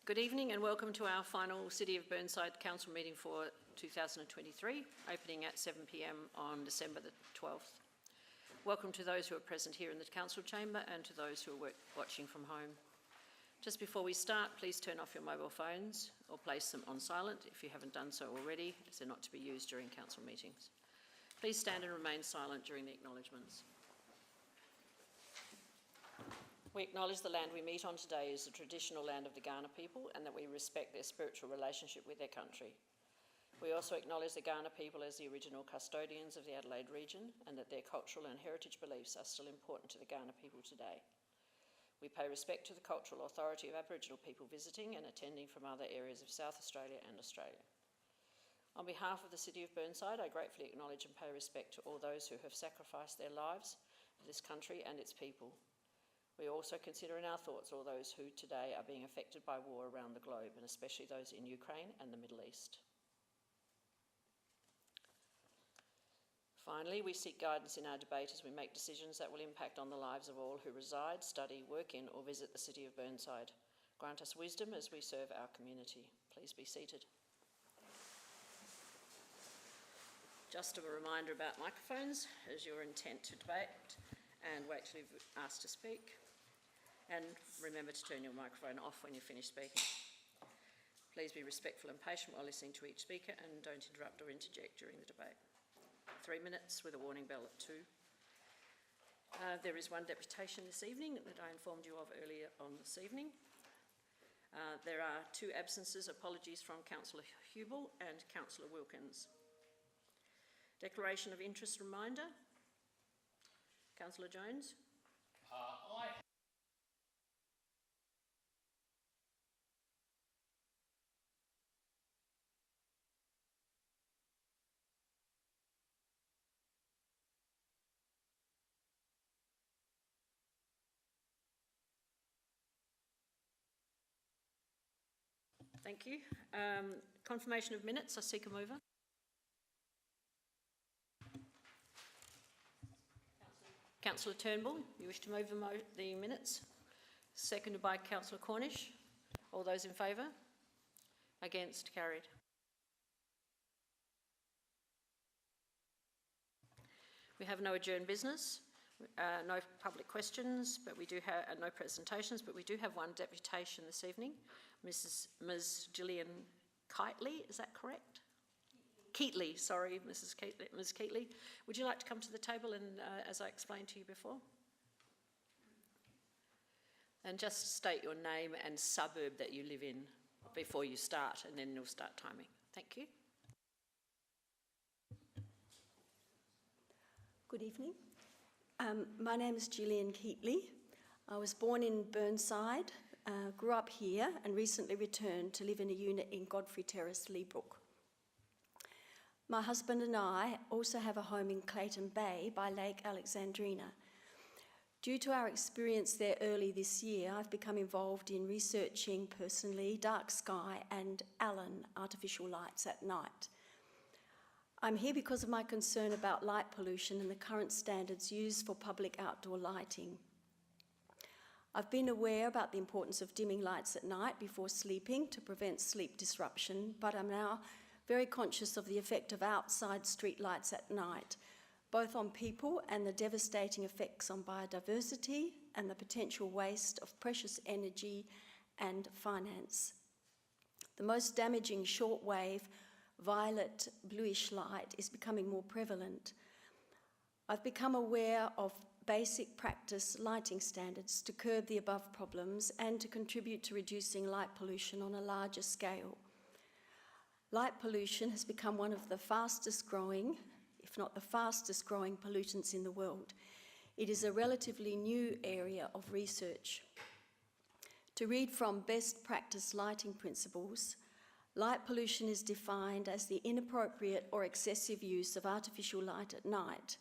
Good evening and welcome to our final City of Burnside Council meeting for 2023, opening at 7 p.m. on December the 12th. Welcome to those who are present here in the Council Chamber and to those who are watching from home. Just before we start, please turn off your mobile phones or place them on silent if you haven't done so already, as they're not to be used during Council meetings. Please stand and remain silent during the acknowledgements. We acknowledge the land we meet on today is the traditional land of the Kaurna people and that we respect their spiritual relationship with their country. We also acknowledge the Kaurna people as the original custodians of the Adelaide region and that their cultural and heritage beliefs are still important to the Kaurna people today. We pay respect to the cultural authority of Aboriginal people visiting and attending from other areas of South Australia and Australia. On behalf of the City of Burnside, I gratefully acknowledge and pay respect to all those who have sacrificed their lives for this country and its people. We also consider in our thoughts all those who today are being affected by war around the globe, and especially those in Ukraine and the Middle East. Finally, we seek guidance in our debate as we make decisions that will impact on the lives of all who reside, study, work in or visit the City of Burnside. Grant us wisdom as we serve our community. Please be seated. Just a reminder about microphones as your intent to debate, and wait till you're asked to speak. And remember to turn your microphone off when you finish speaking. Please be respectful and patient while listening to each speaker and don't interrupt or interject during the debate. 3 minutes with a warning bell at 2. There is one deputation this evening that I informed you of earlier on this evening. There are 2 absences, apologies from Councillor Hubel and Councillor Wilkins. Declaration of interest reminder. Councillor Jones. Thank you. Confirmation of minutes, I seek a mover. Councillor Turnbull, you wish to move the minutes? Seconded by Councillor Cornish. All those in favour? Against? Carried. We have no adjourned business, no public questions, but we do have no presentations, but we do have one deputation this evening. Ms. Gillian Kitely, is that correct? Keatley, sorry, Ms. Keatley. Would you like to come to the table and, as I explained to you before? And just state your name and suburb that you live in before you start, and then you'll start timing. Thank you. Good evening. My name is Gillian Keatley. I was born in Burnside, grew up here and recently returned to live in a unit in Godfrey Terrace, Leabrook. My husband and I also have a home in Clayton Bay by Lake Alexandrina. Due to our experience there early this year, I've become involved in researching personally dark sky and Allen artificial lights at night. I'm here because of my concern about light pollution and the current standards used for public outdoor lighting. I've been aware about the importance of dimming lights at night before sleeping to prevent sleep disruption, but I'm now very conscious of the effect of outside street lights at night, both on people and the devastating effects on biodiversity and the potential waste of precious energy and finance. The most damaging shortwave violet bluish light is becoming more prevalent. I've become aware of basic practice lighting standards to curb the above problems and to contribute to reducing light pollution on a larger scale. Light pollution has become one of the fastest growing, if not the fastest growing pollutants in the world. It is a relatively new area of research. To read from best practice lighting principles, light pollution is defined as the inappropriate or excessive use of artificial light at night.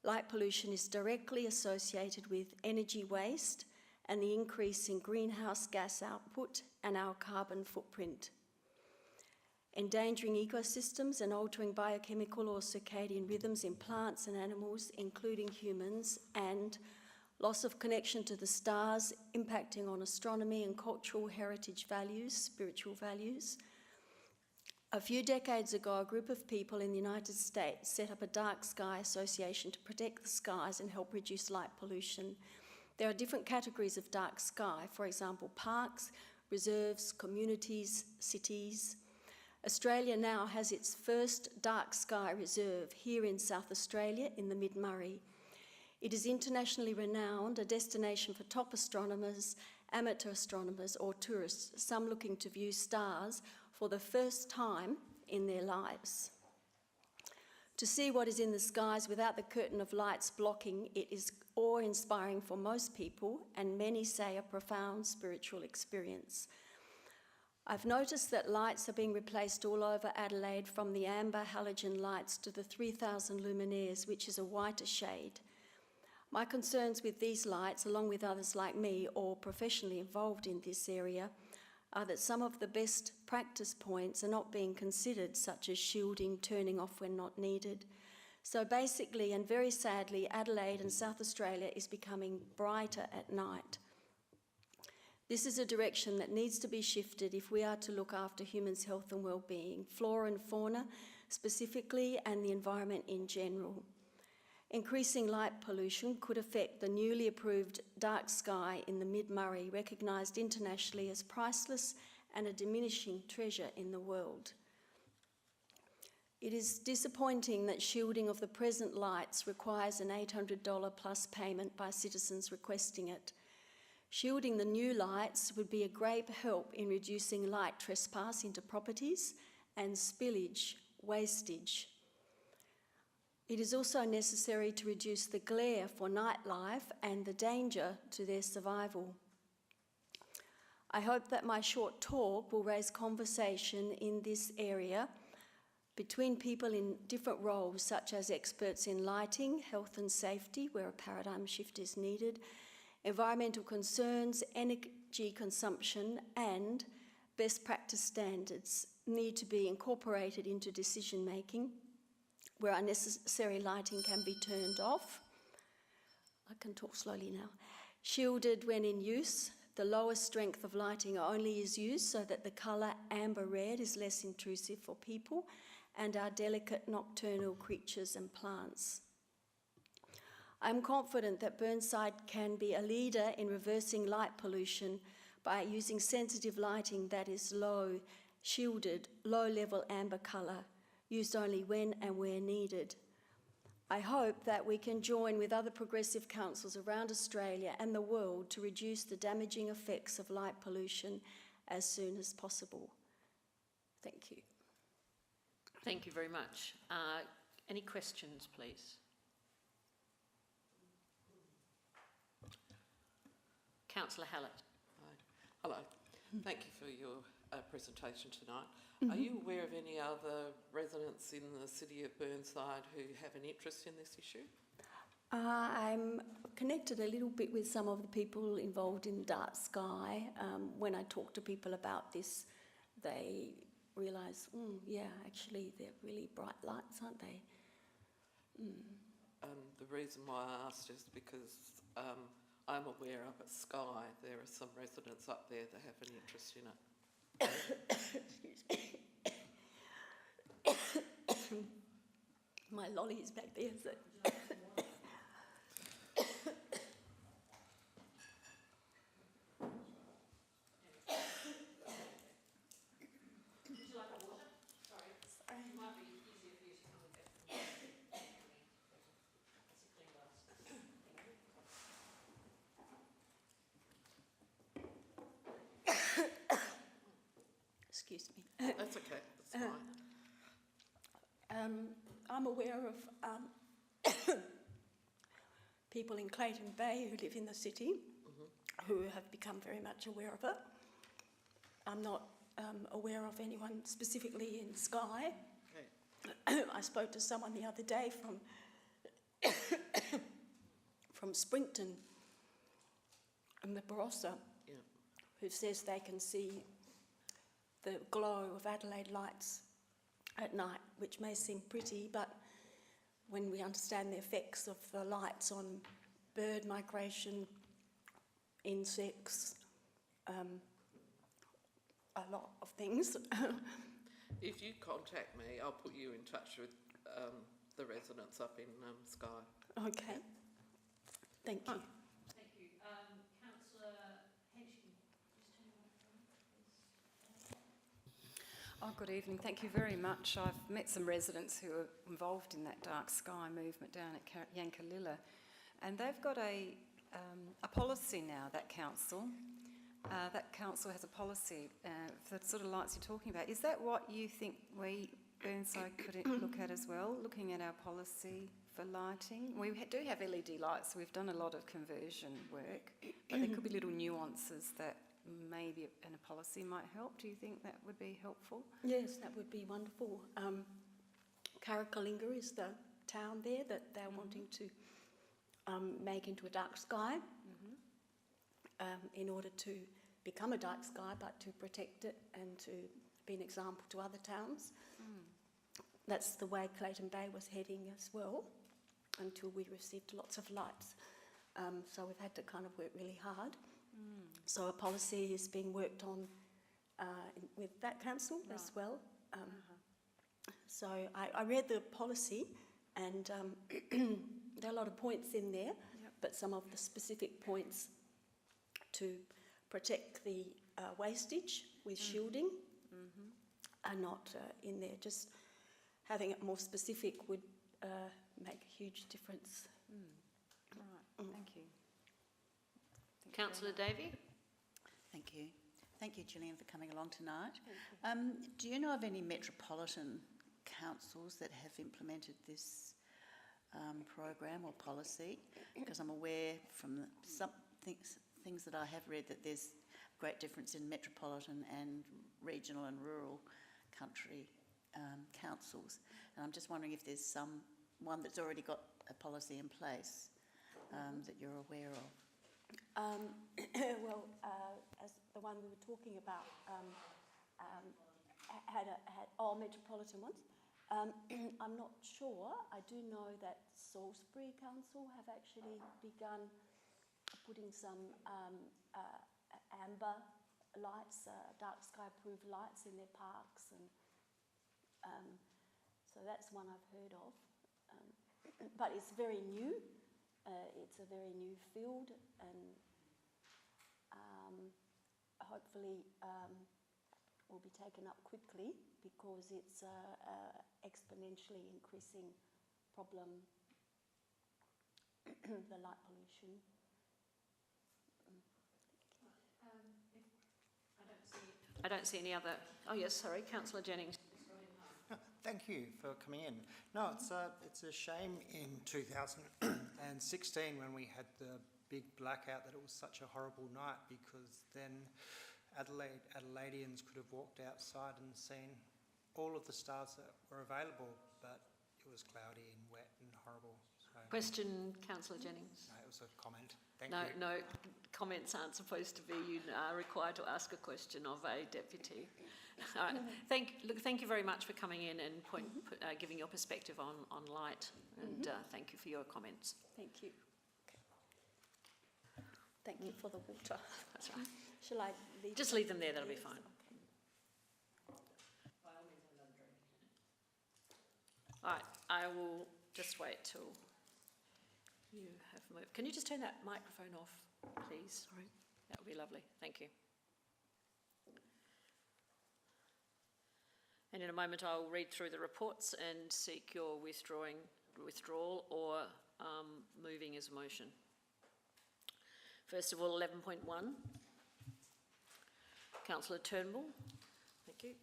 Light pollution is directly associated with energy waste and the increase in greenhouse gas output and our carbon footprint. Endangering ecosystems and altering biochemical or circadian rhythms in plants and animals, including humans, and loss of connection to the stars impacting on astronomy and cultural heritage values, spiritual values. A few decades ago, a group of people in the United States set up a dark sky association to protect the skies and help reduce light pollution. There are different categories of dark sky, for example, parks, reserves, communities, cities. Australia now has its first dark sky reserve here in South Australia in the Mid-Murray. It is internationally renowned, a destination for top astronomers, amateur astronomers or tourists, some looking to view stars for the first time in their lives. To see what is in the skies without the curtain of lights blocking it is awe-inspiring for most people, and many say a profound spiritual experience. I've noticed that lights are being replaced all over Adelaide, from the amber halogen lights to the 3000 luminaires, which is a whiter shade. My concerns with these lights, along with others like me, or professionally involved in this area, are that some of the best practice points are not being considered, such as shielding, turning off when not needed. So basically, and very sadly, Adelaide and South Australia is becoming brighter at night. This is a direction that needs to be shifted if we are to look after humans' health and well-being, flora and fauna specifically, and the environment in general. Increasing light pollution could affect the newly approved dark sky in the Mid-Murray, recognised internationally as priceless and a diminishing treasure in the world. It is disappointing that shielding of the present lights requires an $800 plus payment by citizens requesting it. Shielding the new lights would be a great help in reducing light trespass into properties and spillage, wastage. It is also necessary to reduce the glare for nightlife and the danger to their survival. I hope that my short talk will raise conversation in this area between people in different roles, such as experts in lighting, health and safety, where a paradigm shift is needed, environmental concerns, energy consumption, and best practice standards need to be incorporated into decision making, where unnecessary lighting can be turned off. I can talk slowly now. Shielded when in use. The lowest strength of lighting only is used so that the colour amber red is less intrusive for people and our delicate nocturnal creatures and plants. I'm confident that Burnside can be a leader in reversing light pollution by using sensitive lighting that is low, shielded, low-level amber colour, used only when and where needed. I hope that we can join with other progressive councils around Australia and the world to reduce the damaging effects of light pollution as soon as possible. Thank you. Thank you very much. Any questions, please? Councillor Hallett. Hi. Hello. Thank you for your presentation tonight. Are you aware of any other residents in the city of Burnside who have an interest in this issue? I'm connected a little bit with some of the people involved in Dark Sky. When I talk to people about this, they realise, yeah, actually they're really bright lights, aren't they? The reason why I asked is because I'm aware up at Sky there are some residents up there that have an interest in it. Excuse me. My lolly is back there, so. Excuse me. That's okay, that's fine. I'm aware of people in Clayton Bay who live in the city who have become very much aware of it. I'm not aware of anyone specifically in Skye. Okay. I spoke to someone the other day from Springton and the Barossa, Yeah. who says they can see the glow of Adelaide lights at night, which may seem pretty, but when we understand the effects of the lights on bird migration, insects, a lot of things. If you contact me, I'll put you in touch with the residents up in Skye. Okay, thank you. Thank you. Councillor Henschke, just turn your microphone on, please. Oh, good evening. Thank you very much. I've met some residents who are involved in that dark sky movement down at Yankalilla, and they've got a policy now, that council. That council has a policy for the sort of lights you're talking about. Is that what you think we, Burnside, could look at as well, looking at our policy for lighting? We do have LED lights, so we've done a lot of conversion work, but there could be little nuances that maybe in a policy might help. Do you think that would be helpful? Yes, that would be wonderful. Karakalinga is the town there that they're wanting to make into a dark sky in order to become a dark sky, but to protect it and to be an example to other towns. That's the way Clayton Bay was heading as well, until we received lots of lights. So we've had to kind of work really hard. So a policy is being worked on with that council as well. So I read the policy, and there are a lot of points in there, but some of the specific points to protect the wastage with shielding are not in there. Just having it more specific would make a huge difference. Right, thank you. Councillor Davey? Thank you. Thank you, Gillian, for coming along tonight. Do you know of any metropolitan councils that have implemented this program or policy? Because I'm aware from some things that I have read that there's great difference in metropolitan and regional and rural country councils. And I'm just wondering if there's one that's already got a policy in place that you're aware of. Well, as the one we were talking about had metropolitan ones. I'm not sure. I do know that Salisbury Council have actually begun putting some amber lights, dark sky proof lights in their parks, and so that's one I've heard of. But it's very new. It's a very new field, and hopefully will be taken up quickly, because it's exponentially increasing problem, the light pollution. I don't see any other. Oh yes, sorry, Councillor Jennings. Thank you for coming in. No, it's a shame in 2016 when we had the big blackout that it was such a horrible night, because then Adelaideans could have walked outside and seen all of the stars that were available, but it was cloudy and wet and horrible. So, Question, Councillor Jennings. no, it was a comment. Thank you. No, comments aren't supposed to be. You are required to ask a question of a deputy. All right. Thank you very much for coming in and giving your perspective on light, and thank you for your comments. Thank you. Thank you for the water. That's right. Shall I leave? Just leave them there, that'll be Yes, fine. okay. All right, I will just wait till you have moved. Can you just turn that microphone off, please? Sorry. That would be lovely. Thank you. And in a moment, I'll read through the reports and seek your withdrawal or moving as a motion. First of all, 11.1. Councillor Turnbull. Thank you.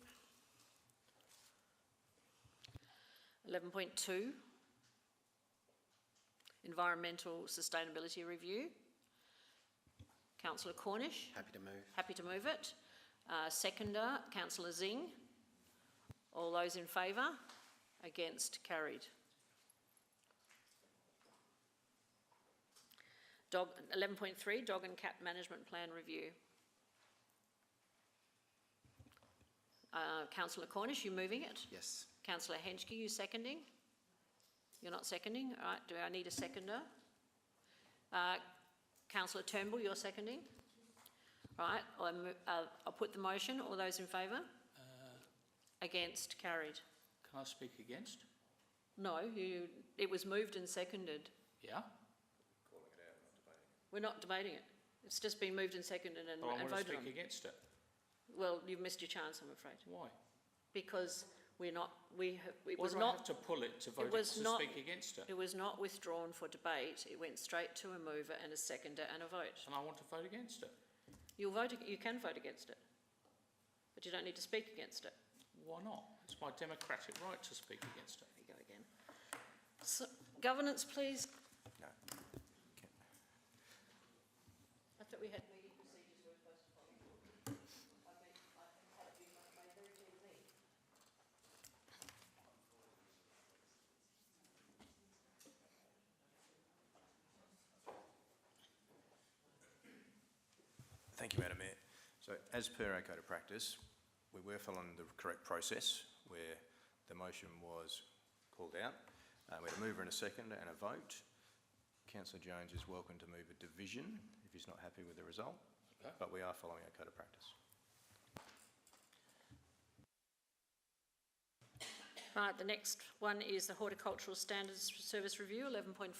11.2. Environmental Sustainability Review. Councillor Cornish. Happy to move. Happy to move it. Seconder, Councillor Zing. All those in favour? Against? Carried. 11.3, Dog and Cat Management Plan Review. Councillor Cornish, you moving it? Yes. Councillor Henschke, you seconding? You're not seconding? All right, do I need a seconder? Councillor Turnbull, you're seconding? Right, I'll put the motion. All those in favour? Against? Carried. Can I speak against? No, it was moved and seconded. Yeah? We're not debating it. It's just been moved and seconded and, But I and want to voted on. speak against it. Well, you've missed your chance, I'm afraid, Why? because we're not. It Why was do I not. have to pull it to vote was to not- speak against it? It was not withdrawn for debate. It went straight to a mover and a seconder and a vote. And I want to vote against it. You can vote against it, but you don't need to speak against it. Why not? It's my democratic right to speak against it. There you go again. So, governance, please. No. I thought we had meeting procedures we were supposed to follow. I think made very clear to me. Thank you, Madam Mayor. So, as per our code of practice, we were following the correct process where the motion was called out. We had a mover and a seconder and a vote. Councillor Jones is welcome to move a division if he's not happy with the result, but we are following our code of practice. Right, the next one is the Horticultural Standards Service Review, 11.4.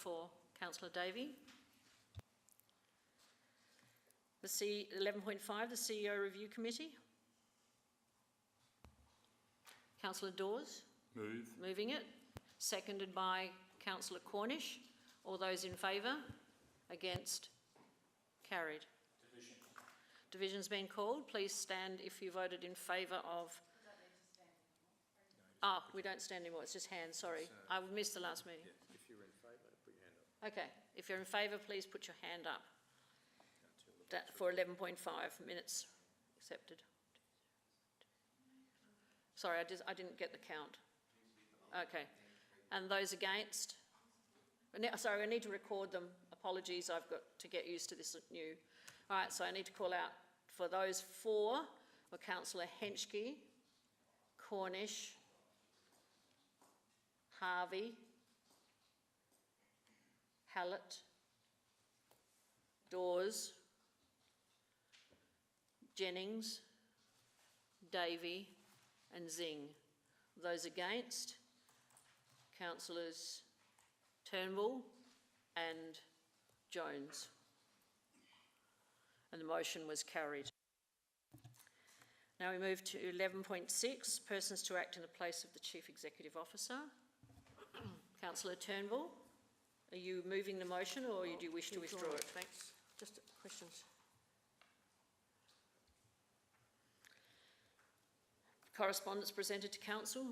Councillor Davey. 11.5, the CEO Review Committee. Councillor Dawes. Move. Moving it. Seconded by Councillor Cornish. All those in favour? Against? Carried. Division. Division's been called. Please stand if you voted in favour of... Ah, we don't stand anymore. It's just hands, sorry. I missed the last meeting. Yeah, if you're in favour, put your hand up. Okay, if you're in favour, please put your hand up. That for 11.5 minutes accepted. Sorry, I didn't get the count. Okay, and those against? Sorry, I need to record them. Apologies, I've got to get used to this new. All right, so I need to call out for those four were Councillor Henschke, Cornish, Harvey, Hallett, Dawes, Jennings, Davey and Zing. Those against, Councillors Turnbull and Jones. And the motion was carried. Now we move to 11.6, persons to act in the place of the Chief Executive Officer. Councillor Turnbull, are you moving the motion or do you wish to withdraw it? Thanks. Just questions. Correspondence presented to Council.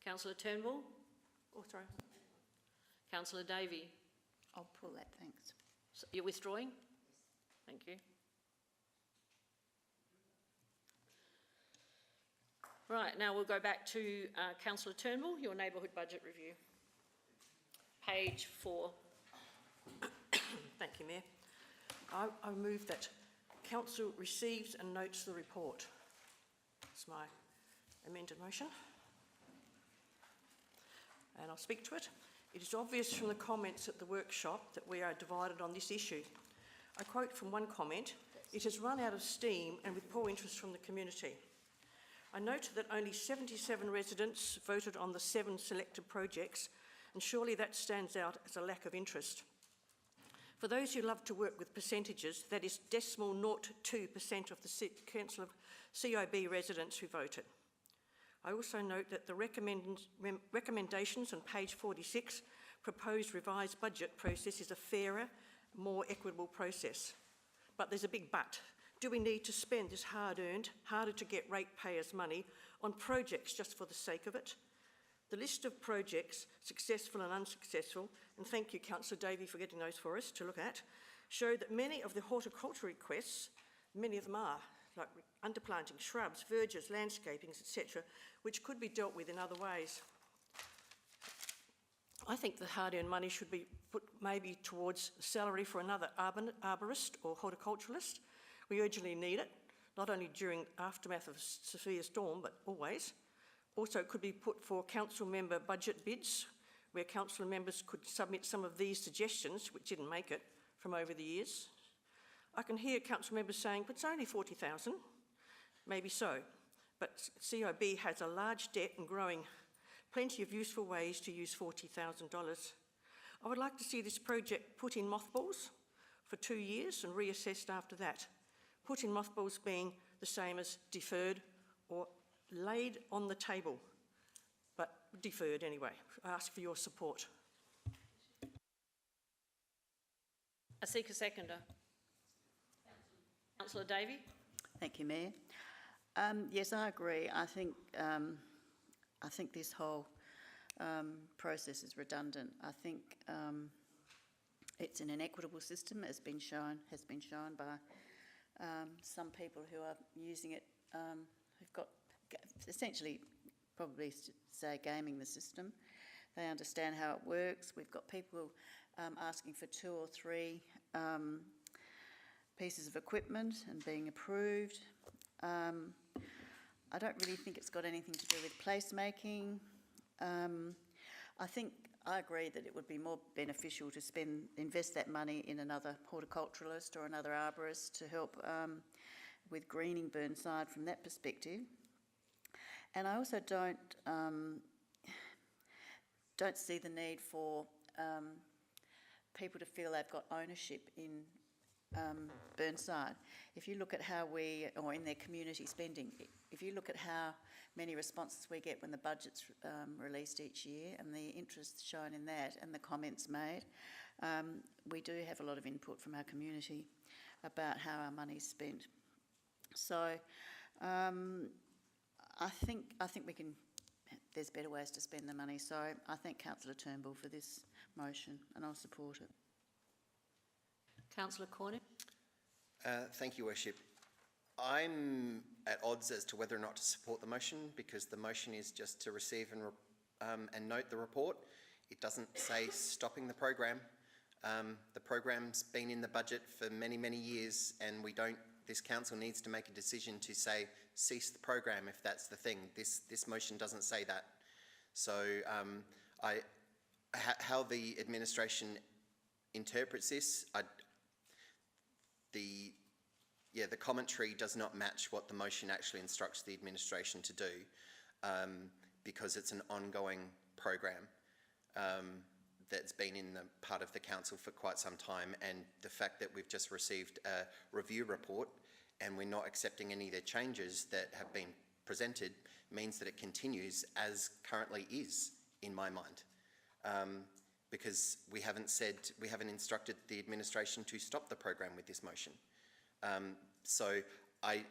Councillor Turnbull. Oh, sorry. Councillor Davey. I'll pull that, thanks. So you're withdrawing? Thank you. Right, now we'll go back to Councillor Turnbull, your neighbourhood budget review. Page 4. Thank you, Mayor. I move that Council receives and notes the report. That's my amended motion. And I'll speak to it. It is obvious from the comments at the workshop that we are divided on this issue. I quote from one comment, "It has run out of steam and with poor interest from the community." I note that only 77 residents voted on the 7 selected projects, and surely that stands out as a lack of interest. For those who love to work with percentages, that is decimal 0.2% of the Council of COB residents who voted. I also note that the recommendations on page 46, proposed revised budget process is a fairer, more equitable process. But there's a big but. Do we need to spend this hard-earned, harder to get ratepayers' money on projects just for the sake of it? The list of projects, successful and unsuccessful, and thank you Councillor Davey for getting those for us to look at, show that many of the horticulture requests, many of them are, like underplanting, shrubs, verges, landscapings, etc., which could be dealt with in other ways. I think the hard-earned money should be put maybe towards salary for another arborist or horticulturalist. We urgently need it, not only during aftermath of Sophia Storm, but always. Also, it could be put for council member budget bids, where council members could submit some of these suggestions, which didn't make it, from over the years. I can hear council members saying, but it's only 40,000. Maybe so, but CIB has a large debt and growing. Plenty of useful ways to use $40,000. I would like to see this project put in mothballs for 2 years and reassessed after that. Put in mothballs being the same as deferred or laid on the table, but deferred anyway. I ask for your support. I seek a seconder. Councillor Davey. Thank you, Mayor. Yes, I agree. I think this whole process is redundant. I think it's an inequitable system, as has been shown by some people who are using it, who've got essentially probably say gaming the system. They understand how it works. We've got people asking for 2 or 3 pieces of equipment and being approved. I don't really think it's got anything to do with placemaking. I agree that it would be more beneficial to invest that money in another horticulturalist or another arborist to help with greening Burnside from that perspective. And I also don't see the need for people to feel they've got ownership in Burnside. If you look at or in their community spending, if you look at how many responses we get when the budget's released each year and the interest shown in that and the comments made, we do have a lot of input from our community about how our money's spent. So I think we can. There's better ways to spend the money. So I thank Councillor Turnbull for this motion, and I'll support it. Councillor Cornick. Thank you, Worship. I'm at odds as to whether or not to support the motion, because the motion is just to receive and note the report. It doesn't say stopping the program. The program's been in the budget for many, many years, and this council needs to make a decision to say cease the program if that's the thing. This motion doesn't say that. So how the administration interprets this, the commentary does not match what the motion actually instructs the administration to do, because it's an ongoing program that's been in the part of the council for quite some time, and the fact that we've just received a review report and we're not accepting any of the changes that have been presented means that it continues as currently is, in my mind. Because we haven't instructed the administration to stop the program with this motion. So I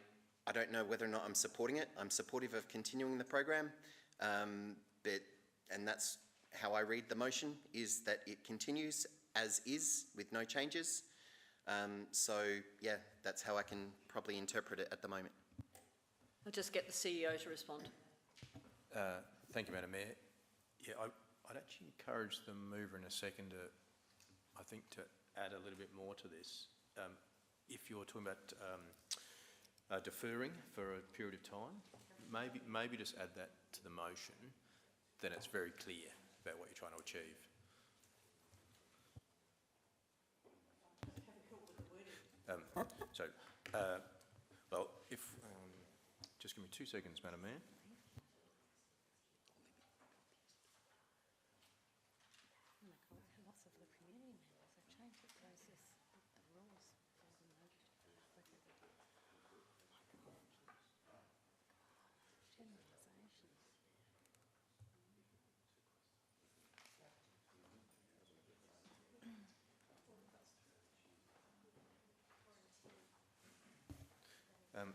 don't know whether or not I'm supporting it. I'm supportive of continuing the program, and that's how I read the motion, is that it continues as is with no changes. So yeah, that's how I can probably interpret it at the moment. I'll just get the CEO to respond. Thank you, Madam Mayor. Yeah, I'd actually encourage the mover in a second to add a little bit more to this. If you're talking about deferring for a period of time, maybe just add that to the motion, then it's very clear about what you're trying to achieve. Well, if just give me 2 seconds, Madam Mayor.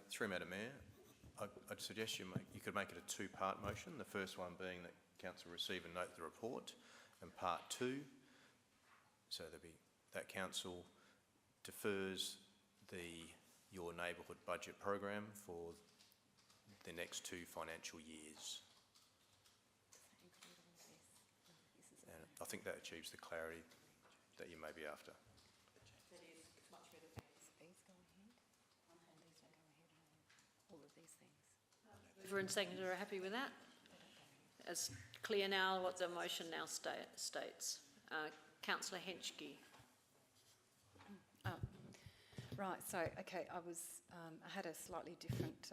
Through Madam Mayor, I'd suggest you could make it a 2-part motion. The first one being that Council receive and note the report, and part 2, so there'll be that Council defers your neighbourhood budget program for the next 2 financial years. And I think that achieves the clarity that you may be after. Mover and seconder are happy with that? As Clear now what the motion now states. Councillor Henschke. Right, so, okay, I had a slightly different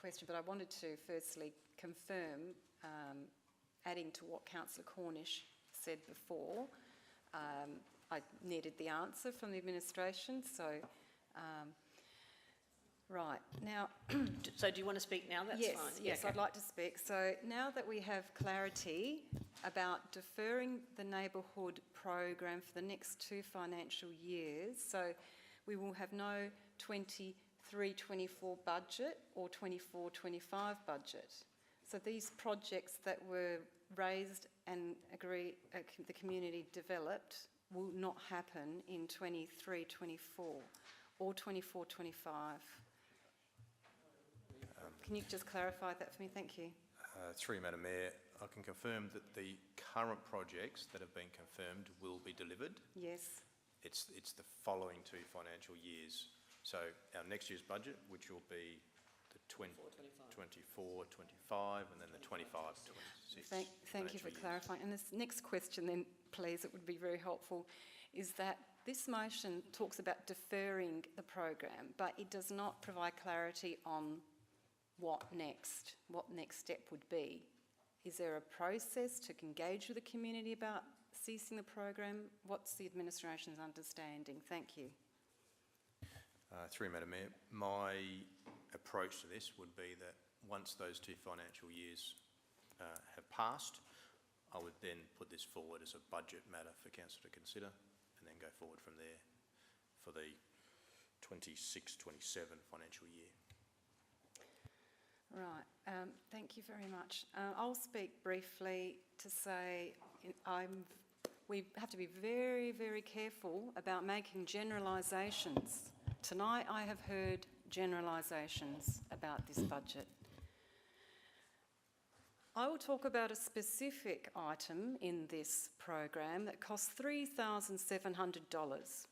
question, but I wanted to firstly confirm, adding to what Councillor Cornish said before, I needed the answer from the administration, so, right, now... So do you want to speak now? That's yes, fine. Yes, okay. I'd like to speak. So now that we have clarity about deferring the neighbourhood program for the next 2 financial years, so we will have no 23-24 budget or 24-25 budget. So these projects that were raised and the community developed will not happen in 23-24 or 24-25. Can you just clarify that for me? Thank you. Through you, Madam Mayor, I can confirm that the current projects that have been confirmed will be delivered. Yes. It's the following 2 financial years. So our next year's budget, which will be the 24, 25, and then the 25, 26. Thank you for clarifying. And this next question then, please, it would be very helpful, is that this motion talks about deferring the program, but it does not provide clarity on what next step would be. Is there a process to engage with the community about ceasing the program? What's the administration's understanding? Thank you. Through you, Madam Mayor, my approach to this would be that once those 2 financial years have passed, I would then put this forward as a budget matter for Council to consider and then go forward from there for the 26-27 financial year. Right, thank you very much. I'll speak briefly to say we have to be very, very careful about making generalisations. Tonight I have heard generalisations about this budget. I will talk about a specific item in this program that costs $3,700,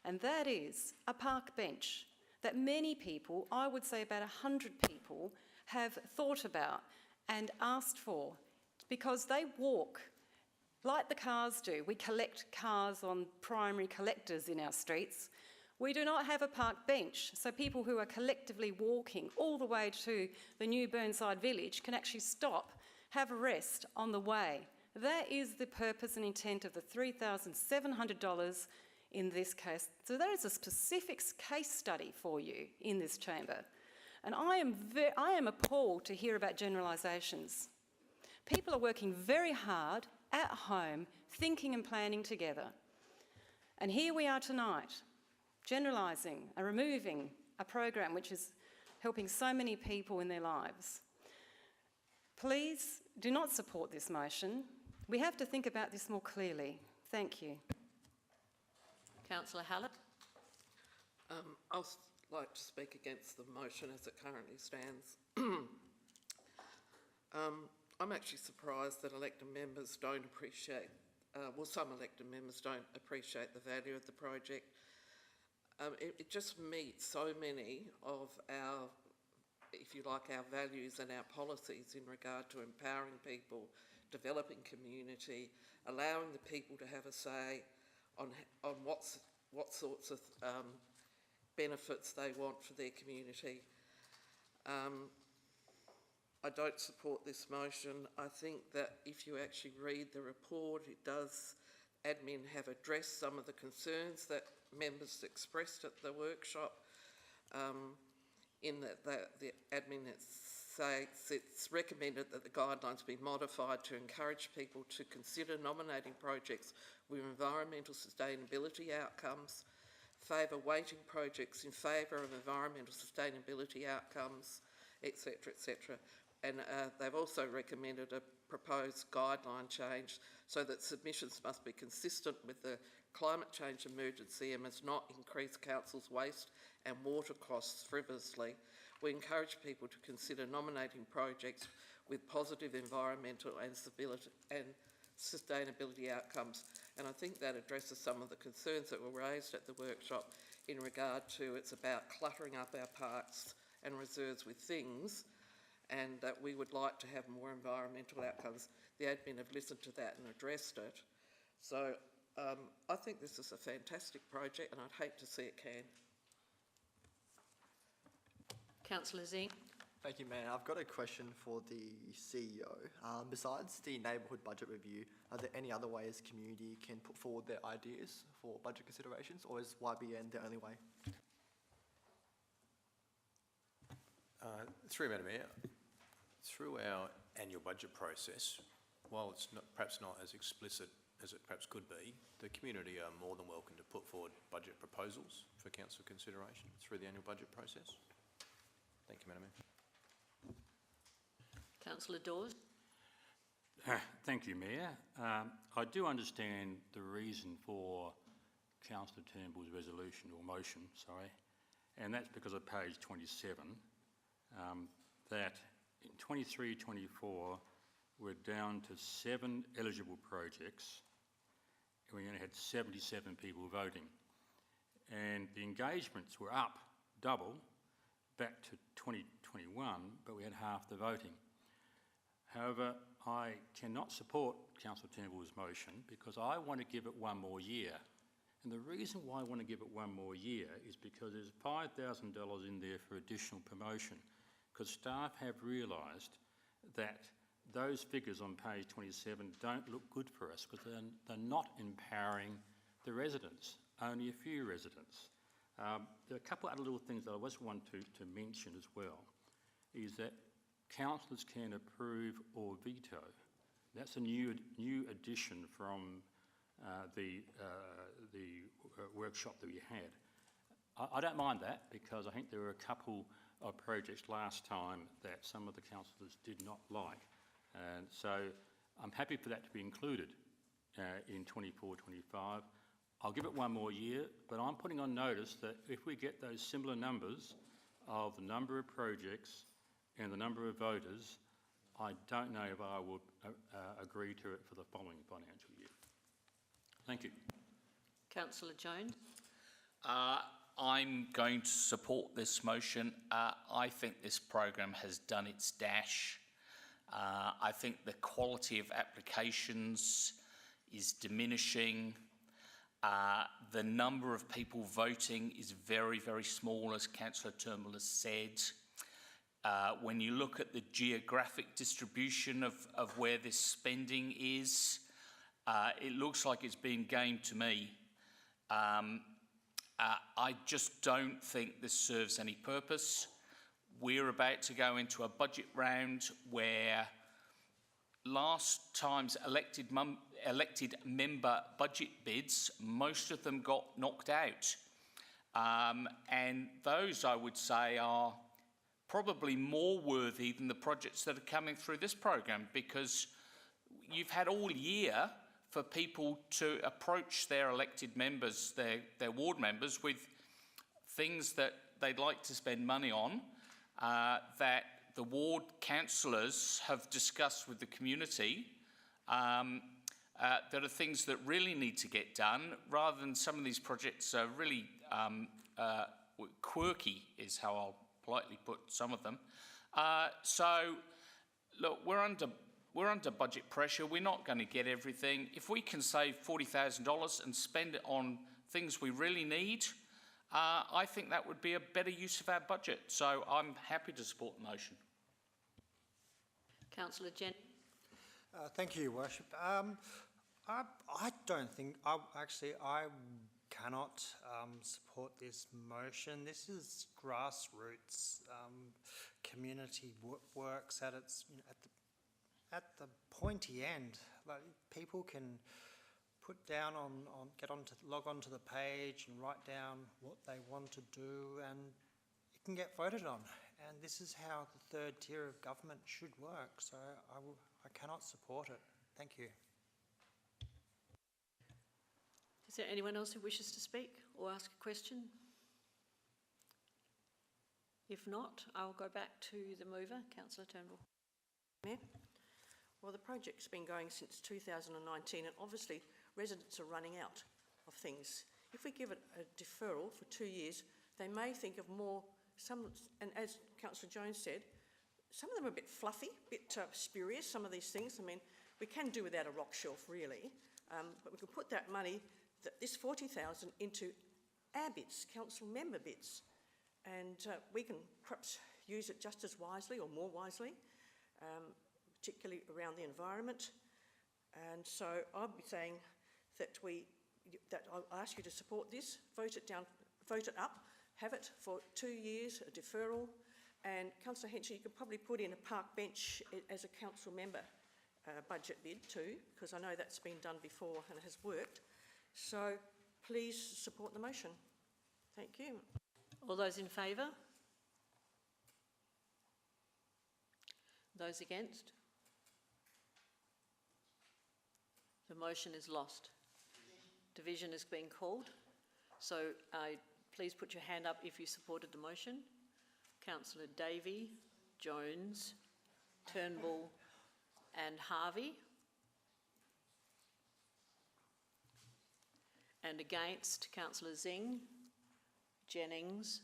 and that is a park bench that many people, I would say about 100 people, have thought about and asked for because they walk like the cars do. We collect cars on primary collectors in our streets. We do not have a park bench, so people who are collectively walking all the way to the new Burnside village can actually stop, have a rest on the way. That is the purpose and intent of the $3,700 in this case. So that is a specific case study for you in this chamber. And I am appalled to hear about generalisations. People are working very hard at home, thinking and planning together. And here we are tonight, generalising and removing a program which is helping so many people in their lives. Please do not support this motion. We have to think about this more clearly. Thank you. Councillor Hallett. I'll like to speak against the motion as it currently stands. I'm actually surprised that elected members don't appreciate, some elected members don't appreciate the value of the project. It just meets so many of our, if you like, our values and our policies in regard to empowering people, developing community, allowing the people to have a say on what sorts of benefits they want for their community. I don't support this motion. I think that if you actually read the report, it does, admin have addressed some of the concerns that members expressed at the workshop, in that the admin states it's recommended that the guidelines be modified to encourage people to consider nominating projects with environmental sustainability outcomes, favour weighting projects in favour of environmental sustainability outcomes, etc., etc. And they've also recommended a proposed guideline change so that submissions must be consistent with the climate change emergency and must not increase council's waste and water costs frivolously. We encourage people to consider nominating projects with positive environmental and sustainability outcomes. And I think that addresses some of the concerns that were raised at the workshop in regard to it's about cluttering up our parks and reserves with things and that we would like to have more environmental outcomes. The admin have listened to that and addressed it. So I think this is a fantastic project and I'd hate to see it can. Councillor Zing. Thank you, Mayor. I've got a question for the CEO. Besides the neighbourhood budget review, are there any other ways community can put forward their ideas for budget considerations, or is YBN the only way? Through Madam Mayor, through our annual budget process, while it's perhaps not as explicit as it perhaps could be, the community are more than welcome to put forward budget proposals for council consideration through the annual budget process. Thank you, Madam Mayor. Councillor Dawes. Thank you, Mayor. I do understand the reason for Councillor Turnbull's resolution or motion, and that's because of page 27, that in 23-24 we're down to 7 eligible projects and we only had 77 people voting. And the engagements were up double back to 2021, but we had half the voting. However, I cannot support Councillor Turnbull's motion because I want to give it one more year. And the reason why I want to give it one more year is because there's $5,000 in there for additional promotion, because staff have realised that those figures on page 27 don't look good for us because they're not empowering the residents, only a few residents. There are a couple of other little things that I just want to mention as well, is that councillors can approve or veto. That's a new addition from the workshop that we had. I don't mind that because I think there were a couple of projects last time that some of the councillors did not like. And so I'm happy for that to be included in 24-25. I'll give it one more year, but I'm putting on notice that if we get those similar numbers of the number of projects and the number of voters, I don't know if I would agree to it for the following financial year. Thank you. Councillor Jones. I'm going to support this motion. I think this program has done its dash. I think the quality of applications is diminishing. The number of people voting is very, very small, as Councillor Turnbull has said. When you look at the geographic distribution of where this spending is, it looks like it's being gamed to me. I just don't think this serves any purpose. We're about to go into a budget round where last time's elected member budget bids, most of them got knocked out. And those, I would say, are probably more worthy than the projects that are coming through this program, because you've had all year for people to approach their elected members, their ward members, with things that they'd like to spend money on, that the ward councillors have discussed with the community, that are things that really need to get done, rather than some of these projects are really quirky, is how I'll politely put some of them. So, look, we're under budget pressure. We're not going to get everything. If we can save $40,000 and spend it on things we really need, I think that would be a better use of our budget. So I'm happy to support the motion. Councillor Jen. Thank you, Your Worship. I don't think, I cannot support this motion. This is grassroots community works at its, at the pointy end. Like, people can put down log onto the page and write down what they want to do, and it can get voted on. And this is how the third tier of government should work. So I cannot support it. Thank you. Is there anyone else who wishes to speak or ask a question? If not, I'll go back to the mover, Councillor Turnbull. Mayor? Well, the project's been going since 2019, and obviously residents are running out of things. If we give it a deferral for 2 years, they may think of more, and as Councillor Jones said, some of them are a bit fluffy, a bit spurious, some of these things. I mean, we can do without a rock shelf, really, but we can put that money, this 40,000, into our bits, council member bits, and we can perhaps use it just as wisely or more wisely, particularly around the environment. And so I'll be saying that I'll ask you to support this, vote it up, have it for 2 years, a deferral, and Councillor Henschel, you could probably put in a park bench as a council member budget bid too, because I know that's been done before and it has worked. So please support the motion. Thank you. All those in favour? Those against? The motion is lost. Division is being called. So please put your hand up if you supported the motion. Councillor Davey, Jones, Turnbull and Harvey. And against, Councillor Zing, Jennings.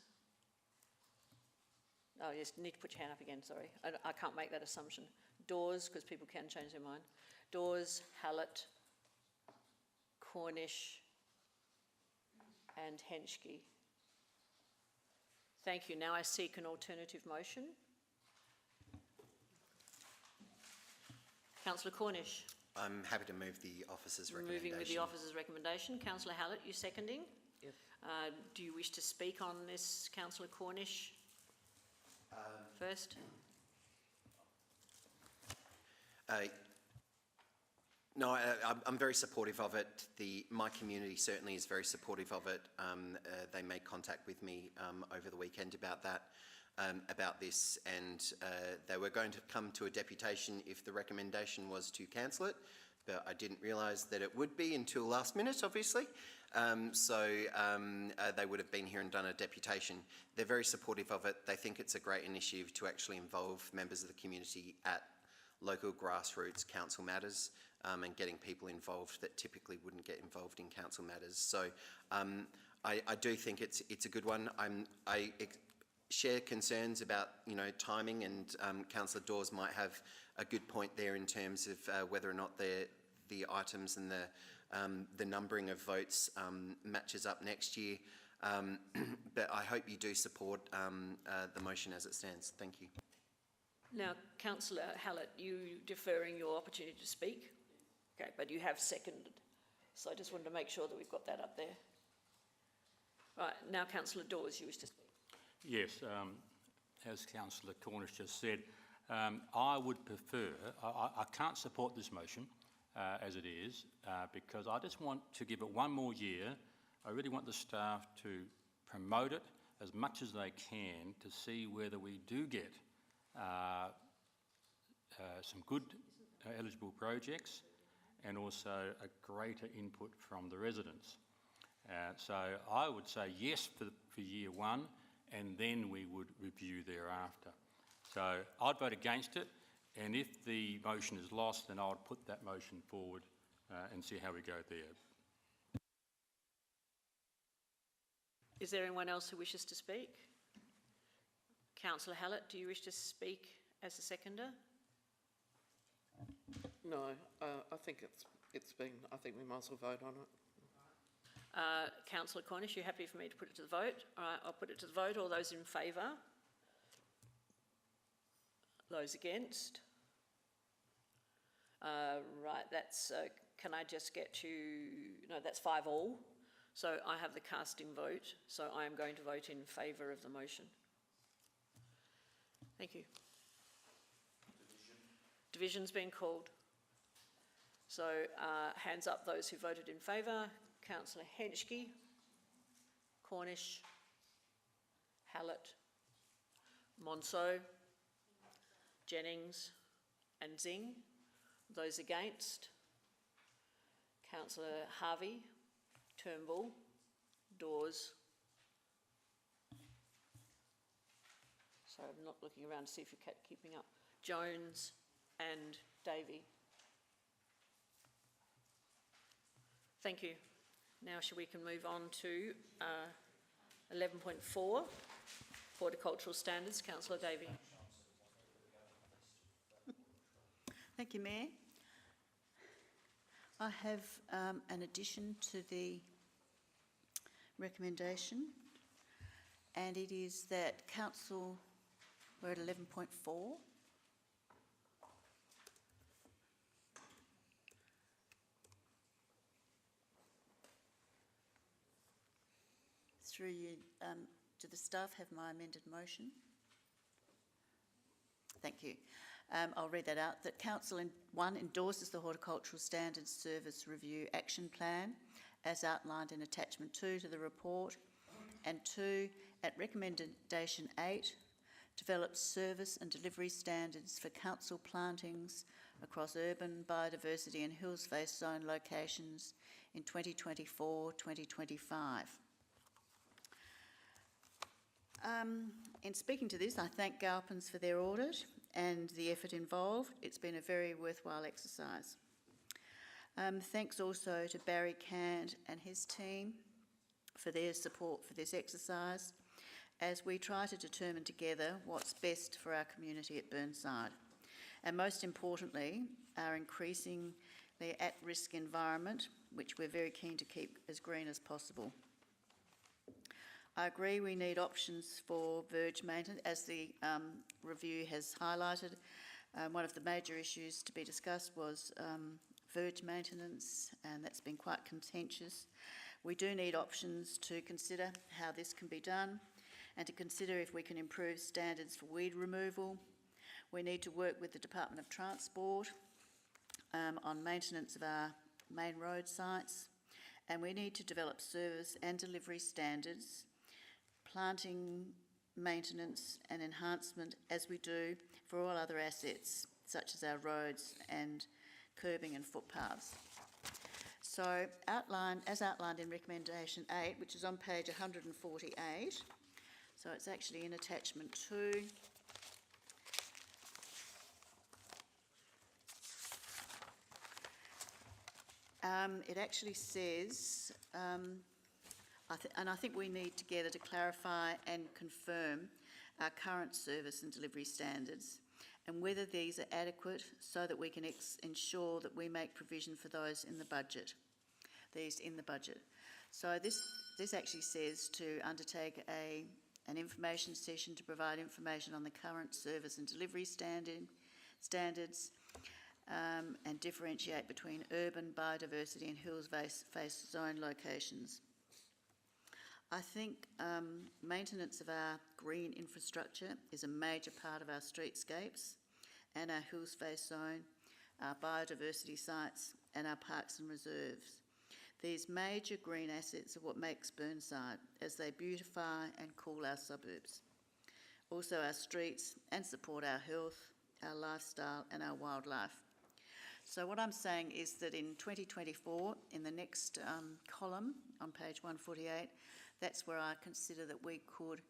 Oh yes, need to put your hand up again, sorry. I can't make that assumption. Dawes, because people can change their mind. Dawes, Hallett, Cornish and Henschke. Thank you. Now I seek an alternative motion. Councillor Cornish. I'm happy to move the officer's recommendation. Moving with the officer's recommendation. Councillor Hallett, you seconding? Yes. Do you wish to speak on this, Councillor Cornish? First. No, I'm very supportive of it. My community certainly is very supportive of it. They made contact with me over the weekend about that, about this, and they were going to come to a deputation if the recommendation was to cancel it, but I didn't realise that it would be until last minute, obviously. So they would have been here and done a deputation. They're very supportive of it. They think it's a great initiative to actually involve members of the community at local grassroots council matters, and getting people involved that typically wouldn't get involved in council matters. So I do think it's a good one. I share concerns about timing, and Councillor Dawes might have a good point there in terms of whether or not the items and the numbering of votes matches up next year. But I hope you do support the motion as it stands. Thank you. Now, Councillor Hallett, you deferring your opportunity to speak? Okay, but you have seconded. So I just wanted to make sure that we've got that up there. Right, now Councillor Dawes, you wish to speak? Yes, as Councillor Cornish just said, I would prefer, I can't support this motion as it is, because I just want to give it one more year. I really want the staff to promote it as much as they can to see whether we do get some good eligible projects and also a greater input from the residents. So I would say yes for year one, and then we would review thereafter. So I'd vote against it, and if the motion is lost, then I would put that motion forward and see how we go there. Is there anyone else who wishes to speak? Councillor Hallett, do you wish to speak as a seconder? No, I think I think we might as well vote on it. Councillor Cornish, you happy for me to put it to the vote? All right, I'll put it to the vote. All those in favour? Those against? Right, that's, can I just get you, no, that's 5-all. So I have the casting vote, so I am going to vote in favour of the motion. Thank you. Division's been called. So hands up those who voted in favour. Councillor Henschke, Cornish, Hallett, Monceau, Jennings and Zing. Those against, Councillor Harvey, Turnbull, Dawes. Sorry, I'm not looking around to see if you're keeping up. Jones and Davey. Thank you. Now we can move on to 11.4, horticultural standards. Councillor Davey. Thank you, Mayor. I have an addition to the recommendation, and it is that council, we're at 11.4. Through you, do the staff have my amended motion? Thank you. I'll read that out. That Council, one, endorses the Horticultural Standards Service Review Action Plan as outlined in Attachment 2 to the report, and 2, at Recommendation 8, develops service and delivery standards for council plantings across urban, biodiversity and hills face zone locations in 2024-2025. In speaking to this, I thank Galpins for their audit and the effort involved. It's been a very worthwhile exercise. Thanks also to Barry Cant and his team for their support for this exercise as we try to determine together what's best for our community at Burnside, and most importantly, our increasingly at-risk environment, which we're very keen to keep as green as possible. I agree we need options for verge maintenance, as the review has highlighted. One of the major issues to be discussed was verge maintenance, and that's been quite contentious. We do need options to consider how this can be done and to consider if we can improve standards for weed removal. We need to work with the Department of Transport on maintenance of our main road sites, and we need to develop service and delivery standards, planting, maintenance and enhancement as we do for all other assets such as our roads and curbing and footpaths. So as outlined in Recommendation 8, which is on page 148, so it's actually in Attachment 2. It actually says, and I think we need together to clarify and confirm our current service and delivery standards and whether these are adequate so that we can ensure that we make provision for those in the budget, So this actually says to undertake an information session to provide information on the current service and delivery standards and differentiate between urban, biodiversity and hills face zone locations. I think maintenance of our green infrastructure is a major part of our streetscapes and our hills face zone, our biodiversity sites and our parks and reserves. These major green assets are what makes Burnside as they beautify and cool our suburbs. Also our streets and support our health, our lifestyle and our wildlife. So what I'm saying is that in 2024, in the next column on page 148, that's where I consider that we could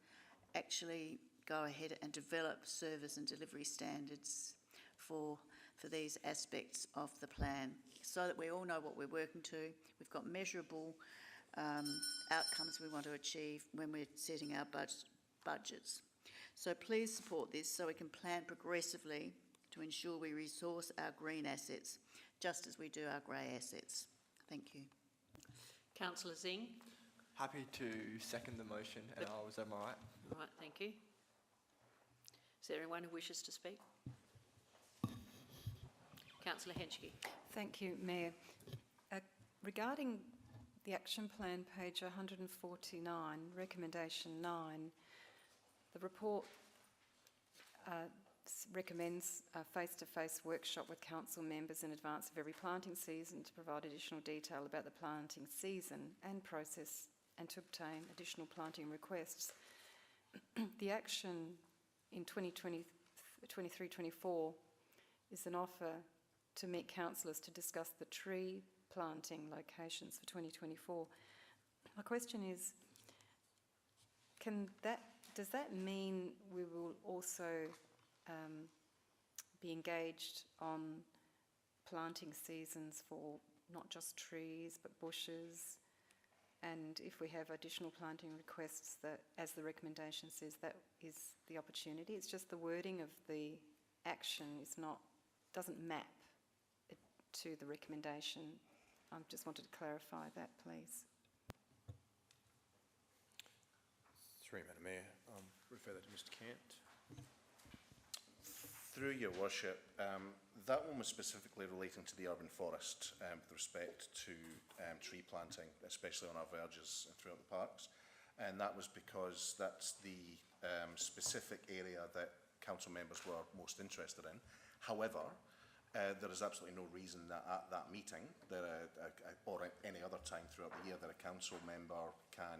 actually go ahead and develop service and delivery standards for these aspects of the plan so that we all know what we're working to. We've got measurable outcomes we want to achieve when we're setting our budgets. So please support this so we can plan progressively to ensure we resource our green assets just as we do our grey assets. Thank you. Councillor Zing. Happy to second the motion, and I was am I right? Right, thank you. Is there anyone who wishes to speak? Councillor Henschke. Thank you, Mayor. Regarding the action plan, page 149, recommendation 9, the report recommends a face-to-face workshop with council members in advance of every planting season to provide additional detail about the planting season and process and to obtain additional planting requests. The action in 2023-24 is an offer to meet councillors to discuss the tree planting locations for 2024. My question is, does that mean we will also be engaged on planting seasons for not just trees but bushes, and if we have additional planting requests, that, as the recommendation says, that is the opportunity? It's just the wording of the action is not doesn't map it to the recommendation. I just wanted to clarify that, please. Through you, Madam Mayor, refer that to Mr Cant. Through your worship, that one was specifically relating to the urban forest with respect to tree planting, especially on our verges and throughout the parks. And that was because that's the specific area that council members were most interested in. However, there is absolutely no reason that at that meeting, or at any other time throughout the year, that a council member can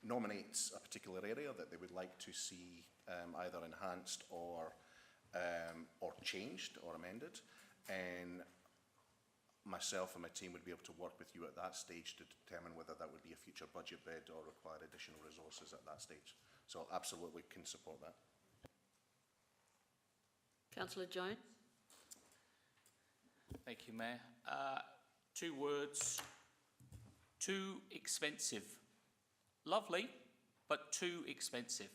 nominate a particular area that they would like to see either enhanced or changed or amended, and myself and my team would be able to work with you at that stage to determine whether that would be a future budget bid or require additional resources at that stage. So absolutely can support that. Councillor Jones. Thank you, Mayor. 2 words: too expensive. Lovely, but too expensive.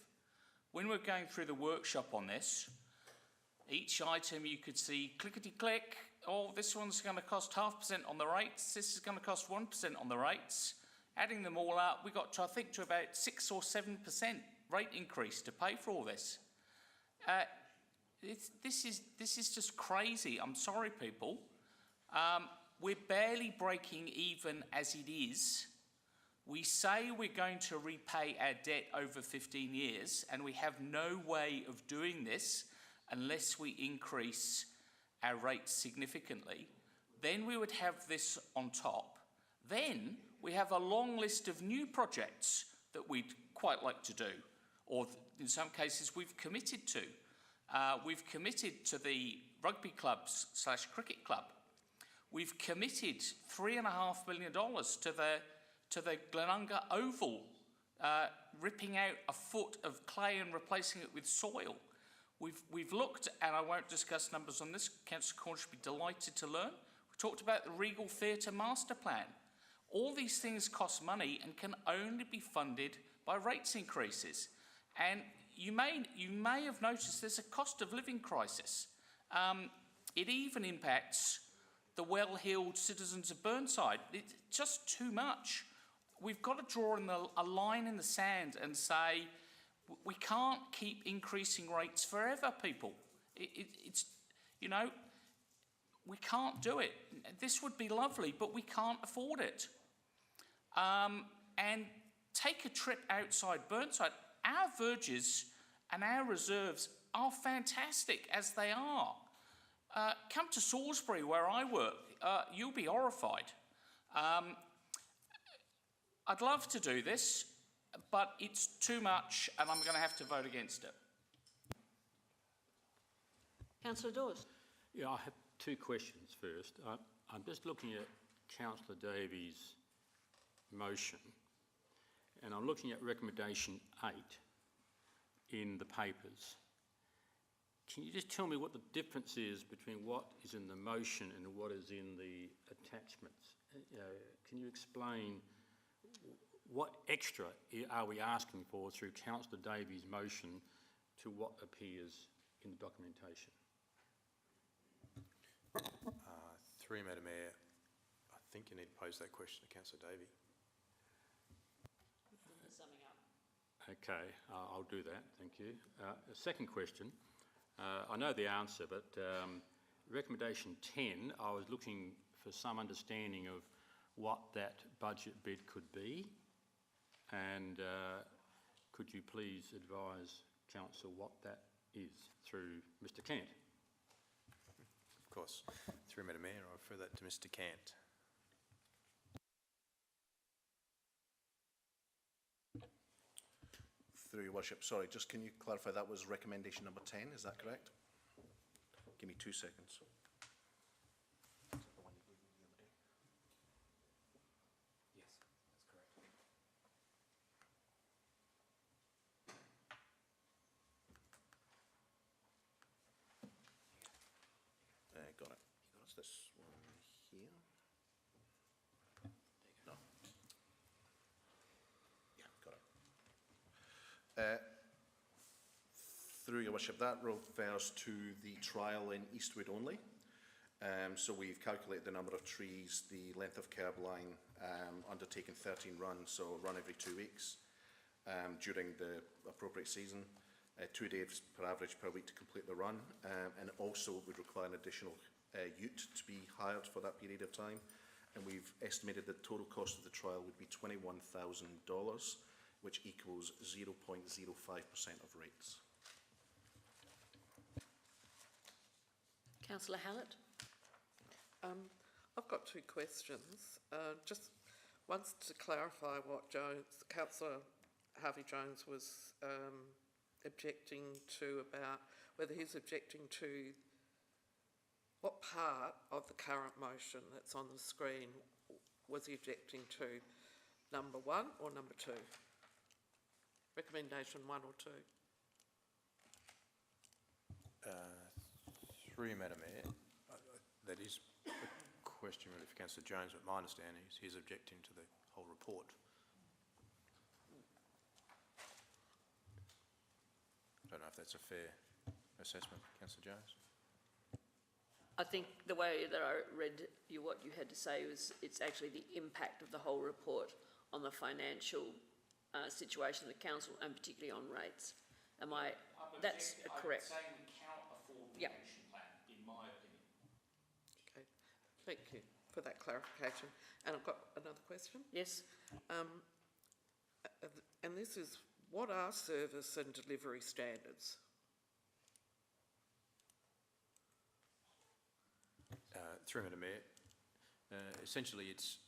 When we're going through the workshop on this, each item you could see clickety-click, oh, this one's going to cost 0.5% on the rates, this is going to cost 1% on the rates. Adding them all up, we got to, I think, to about 6 or 7% rate increase to pay for all this. This is just crazy. I'm sorry, people. We're barely breaking even as it is. We say we're going to repay our debt over 15 years, and we have no way of doing this unless we increase our rates significantly. Then we would have this on top. Then we have a long list of new projects that we'd quite like to do, or in some cases we've committed to. We've committed to the rugby clubs / cricket club. We've committed $3.5 million to the Glenunga Oval, ripping out a foot of clay and replacing it with soil. We've looked, and I won't discuss numbers on this, Councillor Corn should be delighted to learn. We talked about the Regal Theatre Master Plan. All these things cost money and can only be funded by rates increases. And you may have noticed there's a cost of living crisis. It even impacts the well-heeled citizens of Burnside. It's just too much. We've got to draw a line in the sand and say, we can't keep increasing rates forever, people. It's, you know, we can't do it. This would be lovely, but we can't afford it. And take a trip outside Burnside. Our verges and our reserves are fantastic as they are. Come to Salisbury, where I work. You'll be horrified. I'd love to do this, but it's too much, and I'm going to have to vote against it. Councillor Dawes. Yeah, I have 2 questions first. I'm just looking at Councillor Davies' motion, and I'm looking at recommendation 8 in the papers. Can you just tell me what the difference is between what is in the motion and what is in the attachments? Can you explain what extra are we asking for through Councillor Davies' motion to what appears in the documentation? Through you, Madam Mayor, I think you need to pose that question to Councillor Davey. Summing up. Okay, I'll do that, thank you. A second question, I know the answer, but recommendation 10, I was looking for some understanding of what that budget bid could be, and could you please advise Council what that is through Mr Cant? Of course. Through Madam Mayor, I'll refer that to Mr Cant. Through your worship, sorry, just can you clarify that was recommendation number 10, is that correct? Give me 2 seconds. Got it. It's this one here. No. Yeah, got it. Through your Your Worship, that refers to the trial in Eastwood only. So we've calculated the number of trees, the length of curb line, undertaken 13 runs, so run every 2 weeks during the appropriate season, 2 days per average per week to complete the run, and also would require an additional ute to be hired for that period of time. And we've estimated the total cost of the trial would be $21,000, which equals 0.05% of rates. Councillor Hallett? I've got 2 questions. Just once to clarify what Councillor Harvey-Jones was objecting to, about whether he's objecting to what part of the current motion that's on the screen was he objecting to, number 1 or number 2? Recommendation 1 or 2? Through you, Madam Mayor, that is a question really for Councillor Jones, but my understanding is he's objecting to the whole report. I don't know if that's a fair assessment, Councillor Jones. I think the way that I read what you had to say was it's actually the impact of the whole report on the financial situation of the council, and particularly on rates. That's correct? I would say we cannot afford the pension plan, in my opinion. Okay, thank you for that clarification. And I've got another question. Yes. And this is, what are service and delivery standards? Through Madam Mayor, essentially it's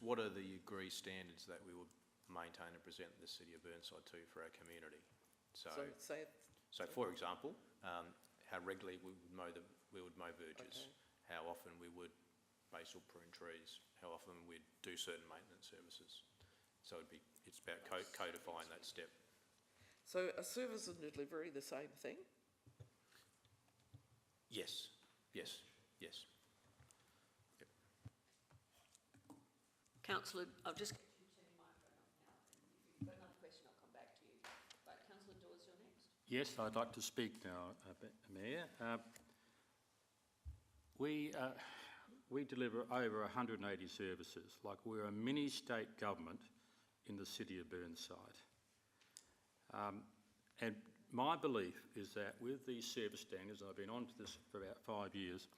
what are the agreed standards that we would maintain and present the City of Burnside to for our community. So for example, how regularly we would mow verges, how often we would base or prune trees, how often we'd do certain maintenance services. So it's about codifying that step. So are service and delivery the same thing? Yes. Yep. Councillor, I'll just get you to turn your microphone off now. If you've got another question, I'll come back to you. Right, Councillor Dawes, you're next. Yes, I'd like to speak now, Mayor. We deliver over 180 services, like we're a mini state government in the City of Burnside. And my belief is that with these service standards, and I've been on to this for about 5 years,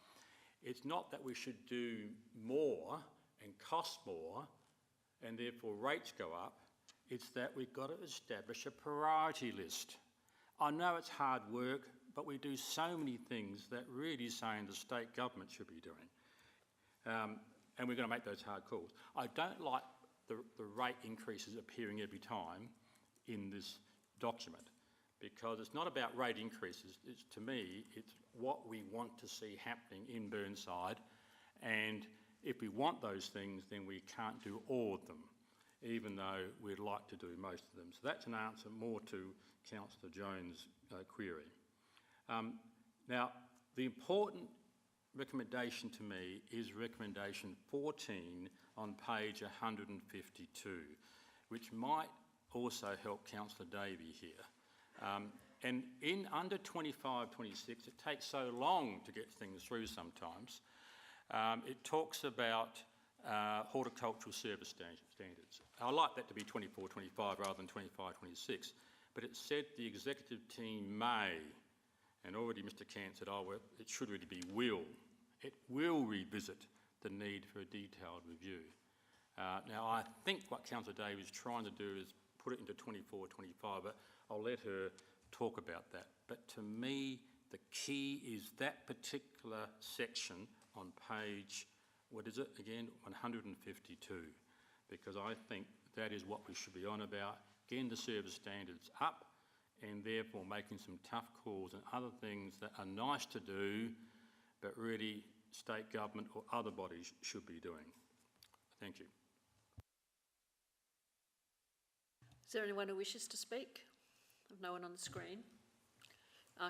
it's not that we should do more and cost more and therefore rates go up, it's that we've got to establish a priority list. I know it's hard work, but we do so many things that really saying the state government should be doing. And we're going to make those hard calls. I don't like the rate increases appearing every time in this document, because it's not about rate increases. To me, it's what we want to see happening in Burnside, and if we want those things, then we can't do all of them, even though we'd like to do most of them. So that's an answer more to Councillor Jones' query. Now, the important recommendation to me is recommendation 14 on page 152, which might also help Councillor Davey here. And in under 25, 26, it takes so long to get things through sometimes. It talks about horticultural service standards. I like that to be 24, 25 rather than 25, 26, but it said the executive team may, and already Mr. Cant said, oh, well, it should really be will. It will revisit the need for a detailed review. Now, I think what Councillor Davies is trying to do is put it into 24, 25, but I'll let her talk about that. But to me, the key is that particular section on page, what is it again, 152, because I think that is what we should be on about, getting the service standards up and therefore making some tough calls and other things that are nice to do, but really state government or other bodies should be doing. Thank you. Is there anyone who wishes to speak? I've no one on the screen.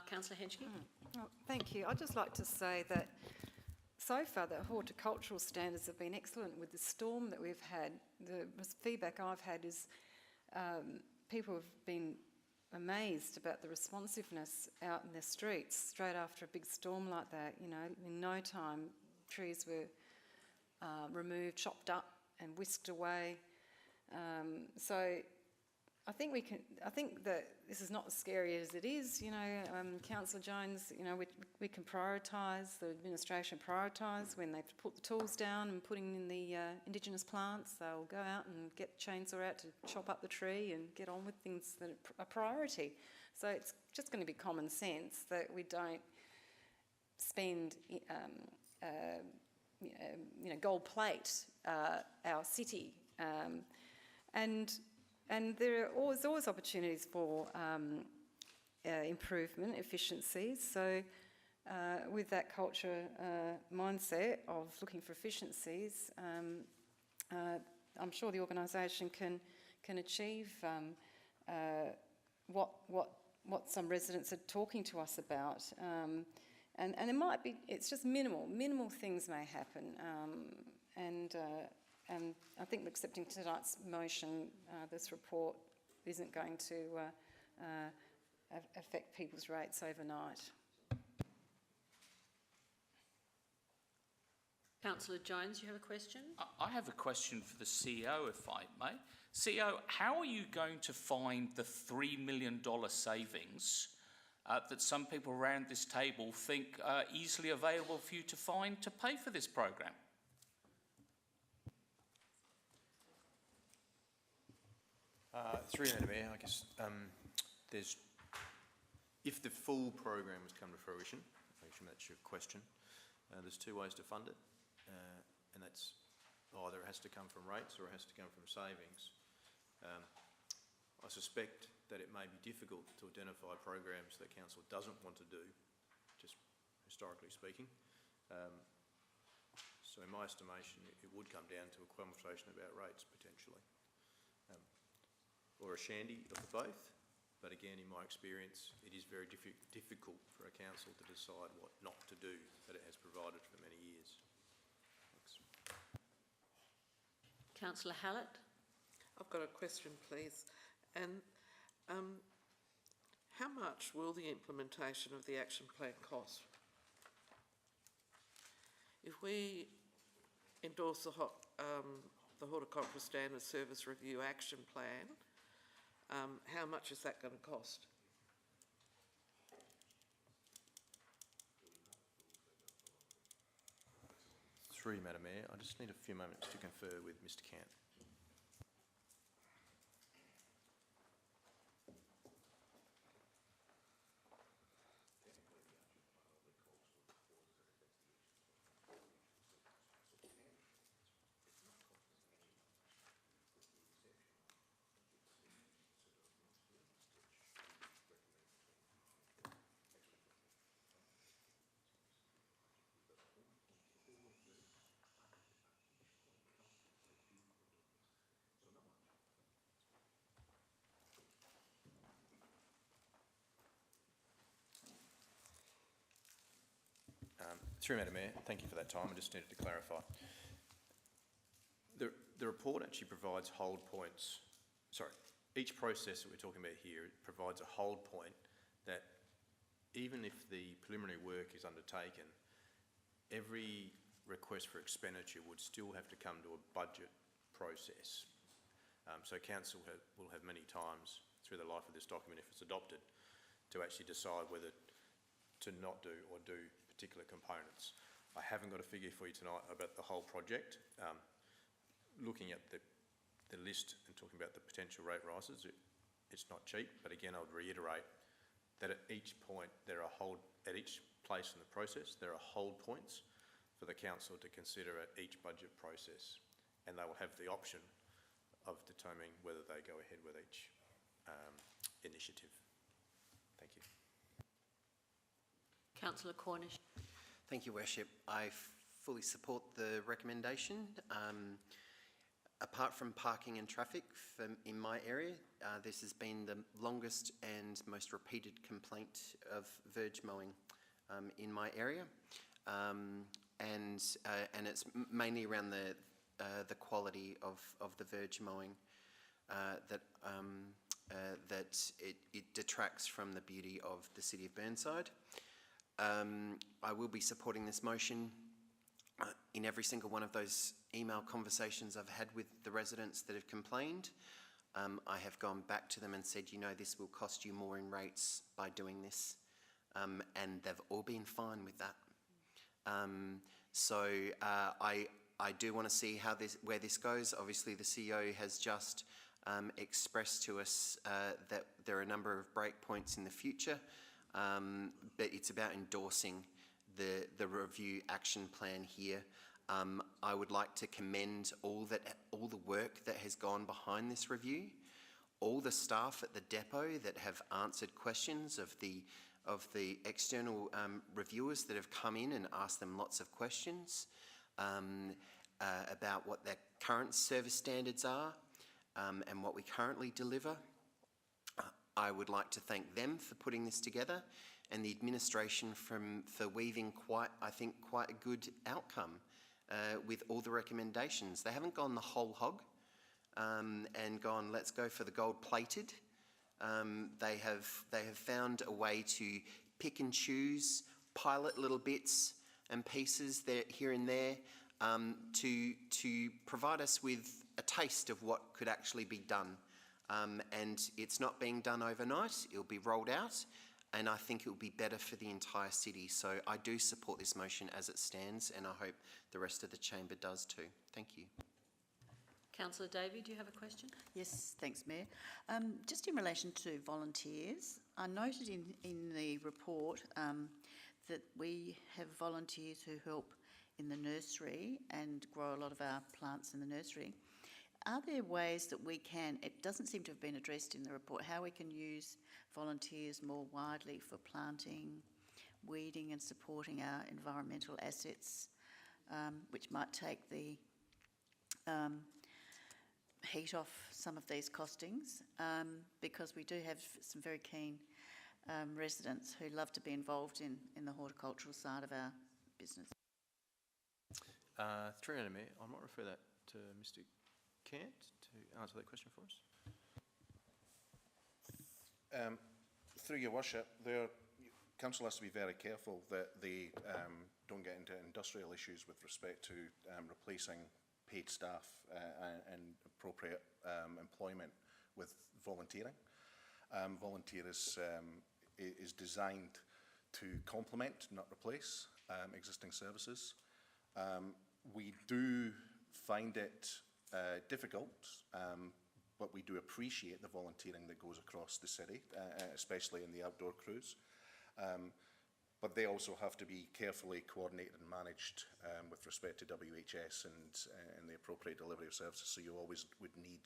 Councillor Henschke. Oh, thank you. I'd just like to say that so far the horticultural standards have been excellent. With the storm that we've had, the feedback I've had is people have been amazed about the responsiveness out in the streets straight after a big storm like that. You know, in no time, trees were removed, chopped up, and whisked away. So I think that this is not as scary as it is. You know, Councillor Jones, you know, we can prioritise, the administration prioritise when they put the tools down and putting in the Indigenous plants. They'll go out and get the chainsaw out to chop up the tree and get on with things that are a priority. So it's just going to be common sense that we don't spend, gold plate our city. And there are always opportunities for improvement, efficiencies. So with that culture mindset of looking for efficiencies, I'm sure the organisation can achieve what some residents are talking to us about. And it might be, it's just minimal things may happen. And I think accepting tonight's motion, this report isn't going to affect people's rates overnight. Councillor Jones, you have a question? I have a question for the CEO, if I may. CEO, how are you going to find the $3 million savings that some people around this table think are easily available for you to find to pay for this program? Through you, Madam Mayor, I guess if the full program has come to fruition, I assume that's your question, there's two ways to fund it, and that's either it has to come from rates or it has to come from savings. I suspect that it may be difficult to identify programs that Council doesn't want to do, just historically speaking. So in my estimation, it would come down to a conversation about rates potentially. Or a shandy of the both, but again, in my experience, it is very difficult for a council to decide what not to do that it has provided for many years. Thanks. Councillor Hallett. I've got a question, please. And how much will the implementation of the action plan cost? If we endorse the Horticultural Standards Service Review Action Plan, how much is that going to cost? Through you, Madam Mayor, I just need a few moments to confer with Mr. Cant. Through Madam Mayor, thank you for that time. I just needed to clarify. The report actually provides hold points. Sorry, each process that we're talking about here provides a hold point that even if the preliminary work is undertaken, every request for expenditure would still have to come to a budget process. So Council will have many times through the life of this document, if it's adopted, to actually decide whether to not do or do particular components. I haven't got a figure for you tonight about the whole project. Looking at the list and talking about the potential rate rises, it's not cheap, but again, I would reiterate that at each point, at each place in the process, there are hold points for the Council to consider at each budget process, and they will have the option of determining whether they go ahead with each initiative. Thank you. Councillor Cornish. Thank you, Worship. I fully support the recommendation. Apart from parking and traffic in my area, this has been the longest and most repeated complaint of verge mowing in my area, and it's mainly around the quality of the verge mowing that that it detracts from the beauty of the city of Burnside. I will be supporting this motion. In every single one of those email conversations I've had with the residents that have complained, I have gone back to them and said, you know, this will cost you more in rates by doing this. And they've all been fine with that. I do want to see where this goes. Obviously, the CEO has just expressed to us that there are a number of breakpoints in the future, but it's about endorsing the review action plan here. I would like to commend all the work that has gone behind this review, all the staff at the depot that have answered questions of the external reviewers that have come in and asked them lots of questions about what their current service standards are and what we currently deliver. I would like to thank them for putting this together, and the administration for weaving quite a good outcome with all the recommendations. They haven't gone the whole hog and gone, let's go for the gold-plated. They have found a way to pick and choose, pilot little bits and pieces there, here and there, to provide us with a taste of what could actually be done. And it's not being done overnight. It'll be rolled out, and I think it will be better for the entire city. So I do support this motion as it stands, and I hope the rest of the chamber does too. Thank you. Councillor Davey, do you have a question? Yes, thanks, Mayor. Just in relation to volunteers, I noted in the report that we have volunteers who help in the nursery and grow a lot of our plants in the nursery. Are there ways that we can, it doesn't seem to have been addressed in the report, how we can use volunteers more widely for planting, weeding and supporting our environmental assets, which might take the heat off some of these costings, because we do have some very keen residents who love to be involved in the horticultural side of our business. Through you, Mayor, I might refer that to Mr. Kent to answer that question for us. Through your worship, council has to be very careful that they don't get into industrial issues with respect to replacing paid staff and appropriate employment with volunteering. Volunteer is designed to complement, not replace, existing services. We do find it difficult, but we do appreciate the volunteering that goes across the city, especially in the outdoor crews. But they also have to be carefully coordinated and managed with respect to WHS and the appropriate delivery of services. So you always would need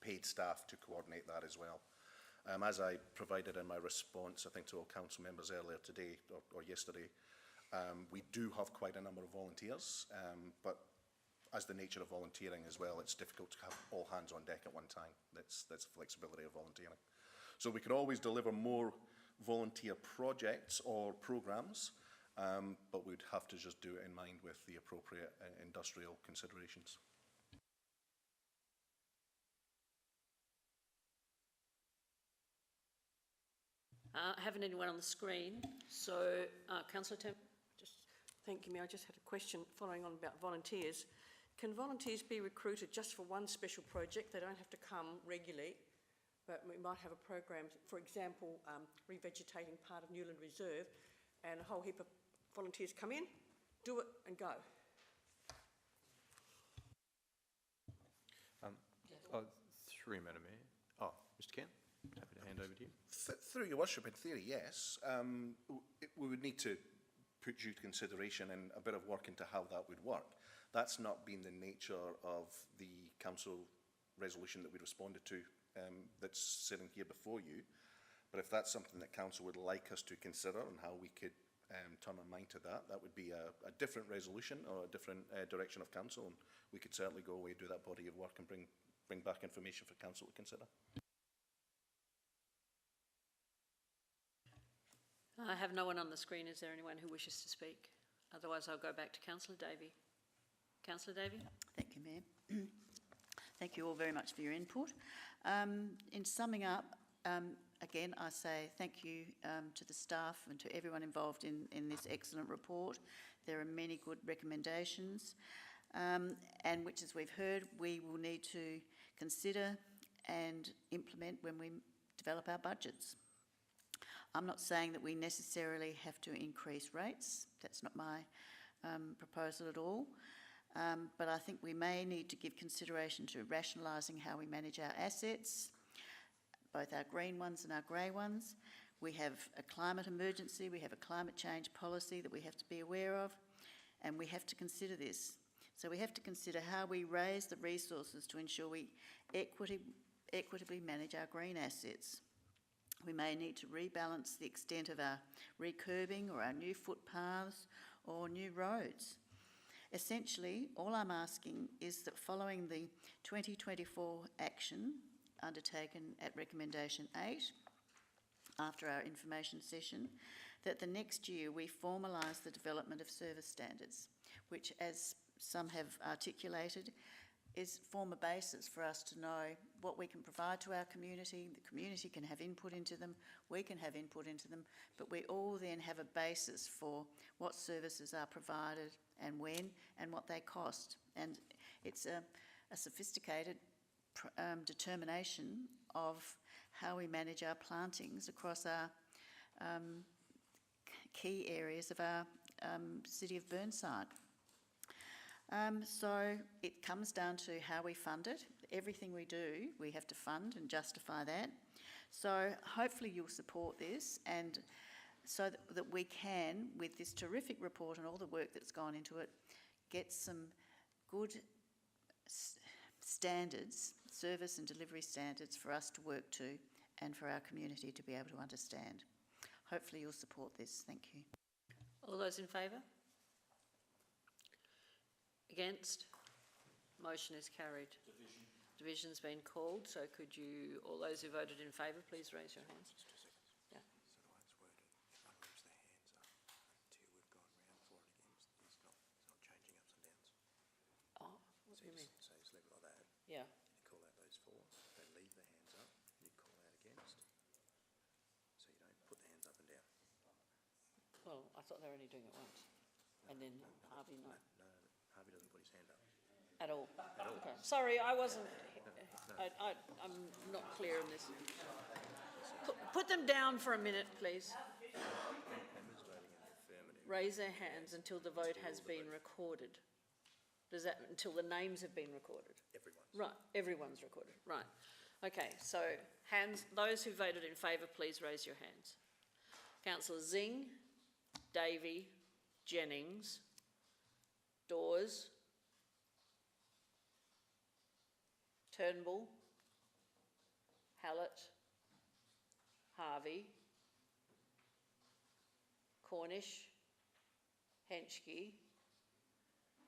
paid staff to coordinate that as well. As I provided in my response, I think to all council members earlier today or yesterday, we do have quite a number of volunteers, but as the nature of volunteering as well, it's difficult to have all hands on deck at one time. That's the flexibility of volunteering. So we could always deliver more volunteer projects or programs, but we'd have to just do it in mind with the appropriate industrial considerations. I haven't anyone on the screen, so Councillor Temple. Thank you, Mayor. I just had a question following on about volunteers. Can volunteers be recruited just for one special project? They don't have to come regularly, but we might have a program, for example, revegetating part of Newland Reserve, and a whole heap of volunteers come in, do it and go. Through you, Madam Mayor. Mr. Kent, happy to hand over to you. Through your worship, in theory, yes. We would need to put due consideration and a bit of work into how that would work. That's not been the nature of the council resolution that we responded to that's sitting here before you. But if that's something that council would like us to consider and how we could turn our mind to that, that would be a different resolution or a different direction of council, and we could certainly go away, do that body of work and bring back information for council to consider. I have no one on the screen. Is there anyone who wishes to speak? Otherwise, I'll go back to Councillor Davey. Councillor Davey? Thank you, Mayor. Thank you all very much for your input. In summing up, again, I say thank you to the staff and to everyone involved in this excellent report. There are many good recommendations, and which, as we've heard, we will need to consider and implement when we develop our budgets. I'm not saying that we necessarily have to increase rates. That's not my proposal at all. But I think we may need to give consideration to rationalising how we manage our assets, both our green ones and our grey ones. We have a climate emergency, we have a climate change policy that we have to be aware of, and we have to consider this. So we have to consider how we raise the resources to ensure we equitably manage our green assets. We may need to rebalance the extent of our recurbing or our new footpaths or new roads. Essentially, all I'm asking is that following the 2024 action undertaken at recommendation 8, after our information session, that the next year we formalise the development of service standards, which, as some have articulated, form a basis for us to know what we can provide to our community. The community can have input into them, we can have input into them, but we all then have a basis for what services are provided and when and what they cost. And it's a sophisticated determination of how we manage our plantings across our key areas of our city of Burnside. So it comes down to how we fund it. Everything we do, we have to fund and justify that. So hopefully you'll support this, and so that we can, with this terrific report and all the work that's gone into it, get some good standards, service and delivery standards for us to work to and for our community to be able to understand. Hopefully you'll support this. Thank you. All those in favour? Against? Motion is carried. Division's been called, so could you, all those who voted in favour, please raise your hands. Just 2 seconds. Yeah. So the way it's worded, everyone moves their hands up until we've gone round for and against. It's not changing ups and downs. Oh, what do you mean? So just leave it like that. Yeah. You call out those for, they leave their hands up, you call out against. So you don't put the hands up and down. Well, I thought they were only doing it once. And then Harvey, no. No, Harvey doesn't put his hand up. At all? Okay. Sorry, I wasn't, I'm not clear on this. Put them down for a minute, please. Members voting in the affirmative. Raise their hands until the vote has been recorded. Does that, until the names have been recorded? Everyone's. Right, everyone's recorded, right. Okay, so hands, those who voted in favour, please raise your hands. Councillor Zing, Davey, Jennings, Dawes, Turnbull, Hallett, Harvey, Cornish, Henschke,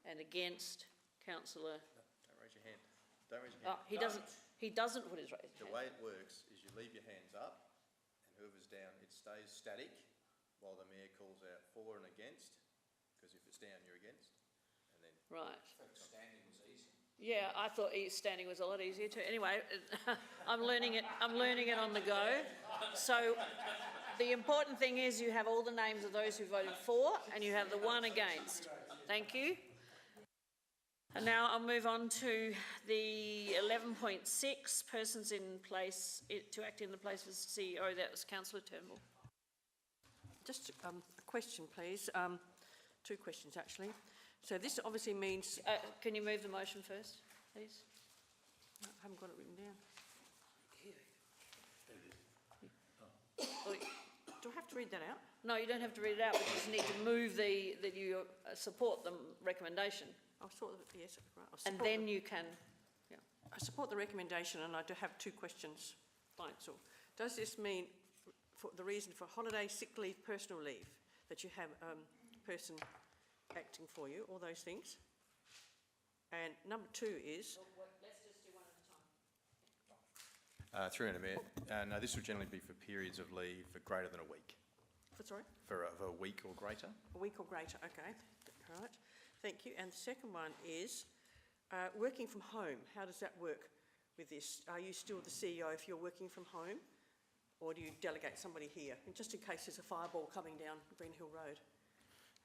and against Councillor. No, don't raise your hand. Don't raise your hand. He doesn't put his hand. The way it works is you leave your hands up and whoever's down, it stays static while the Mayor calls out for and against, because if it's down, you're against. And then Right. Standing was easy. Yeah, I thought standing was a lot easier too. Anyway, I'm learning it on the go. So the important thing is you have all the names of those who voted for and you have the one against. Thank you. And now I'll move on to the 11.6, persons in place to act in the place of the CEO. That was Councillor Turnbull. Just a question, please. 2 questions, actually. So this obviously means... Can you move the motion first, please? I haven't got it written down. Do I have to read that out? No, you don't have to read it out, but you just need to move that you support the recommendation. I'll sort of, yes, right. And then you can, yeah. I support the recommendation and I do have 2 questions. Fine, so does this mean for the reason for holiday, sick leave, personal leave, that you have a person acting for you, all those things? And number 2 is... Let's just do one at a time. Through and Mayor, no, this would generally be for periods of leave for greater than a week. Sorry? For a week or greater. A week or greater, okay. All right, thank you. And the second one is, Working from home, how does that work with this? Are you still the CEO if you're working from home, or do you delegate somebody here? And just in case there's a fireball coming down Green Hill Road,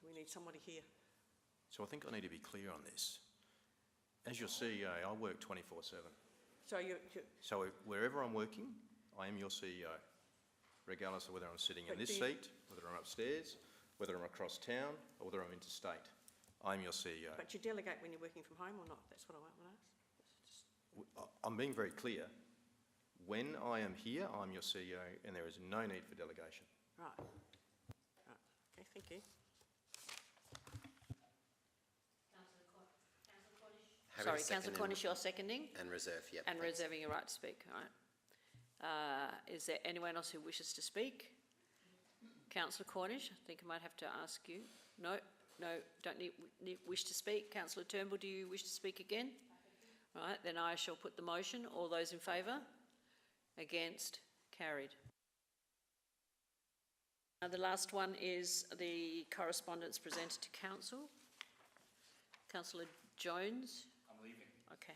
we need somebody here. So I think I need to be clear on this. As your CEO, I work 24/7. So So wherever I'm working, I am your CEO, regardless of whether I'm sitting in this seat, whether I'm upstairs, whether I'm across town, or whether I'm interstate. I'm your CEO. But you delegate when you're working from home or not? That's what I want to ask. I'm being very clear. When I am here, I'm your CEO, and there is no need for delegation. Right. Right. Okay, thank you. Sorry, Councillor Cornish, you're seconding? And reserve, yep. And thanks. reserving your right to speak, all right. Is there anyone else who wishes to speak? Councillor Cornish, I think I might have to ask you. No, don't wish to speak. Councillor Turnbull, do you wish to speak again? All right, then I shall put the motion. All those in favour? Against? Carried. The last one is the correspondence presented to Council. Councillor Jones? I'm leaving. Okay.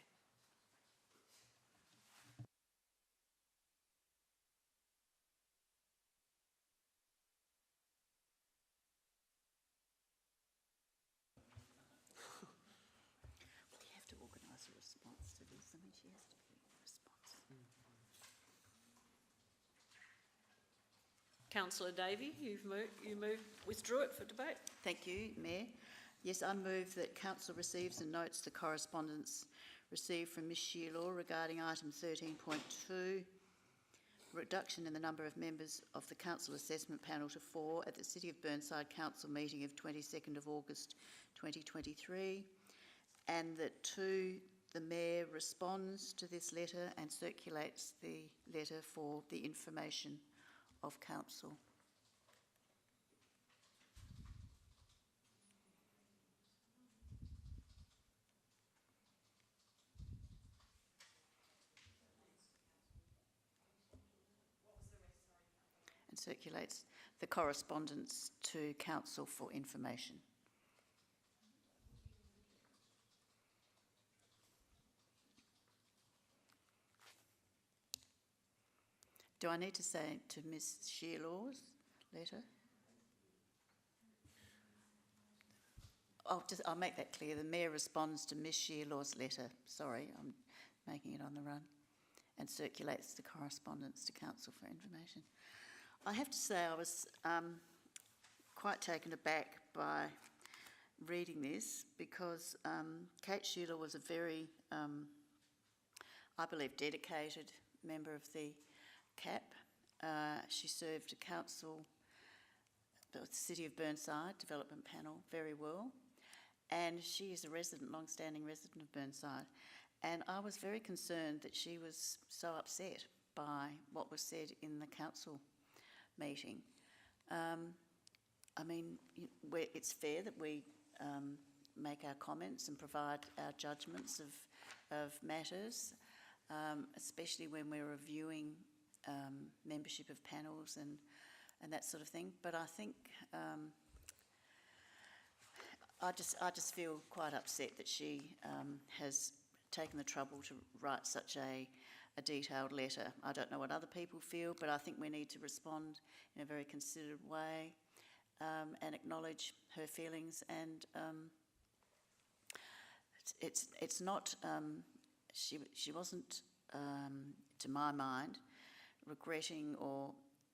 We have to organise a response to this. I mean, she has to be a response. Councillor Davey, you withdrew it for debate. Thank you, Mayor. Yes, I move that Council receives and notes the correspondence received from Ms Shearlaw regarding item 13.2, reduction in the number of members of the Council Assessment Panel to 4 at the City of Burnside Council meeting of 22nd of August 2023, and that 2, the Mayor responds to this letter and circulates the letter for the information of Council. And circulates the correspondence to Council for information. Do I need to say to Ms Shearlaw's letter? I'll make that clear. The Mayor responds to Ms Shearlaw's letter. Sorry, I'm making it on the run. And circulates the correspondence to Council for information. I have to say I was quite taken aback by reading this because Kate Shearlaw was a very, I believe, dedicated member of the CAP. She served a council, the City of Burnside Development Panel, very well. And she is a resident, long-standing resident of Burnside. And I was very concerned that she was so upset by what was said in the council meeting. I mean, it's fair that we make our comments and provide our judgments of matters, especially when we're reviewing membership of panels and that sort of thing. But I think I just feel quite upset that she has taken the trouble to write such a detailed letter. I don't know what other people feel, but I think we need to respond in a very considered way and acknowledge her feelings. And it's not, she wasn't, to my mind, regretting or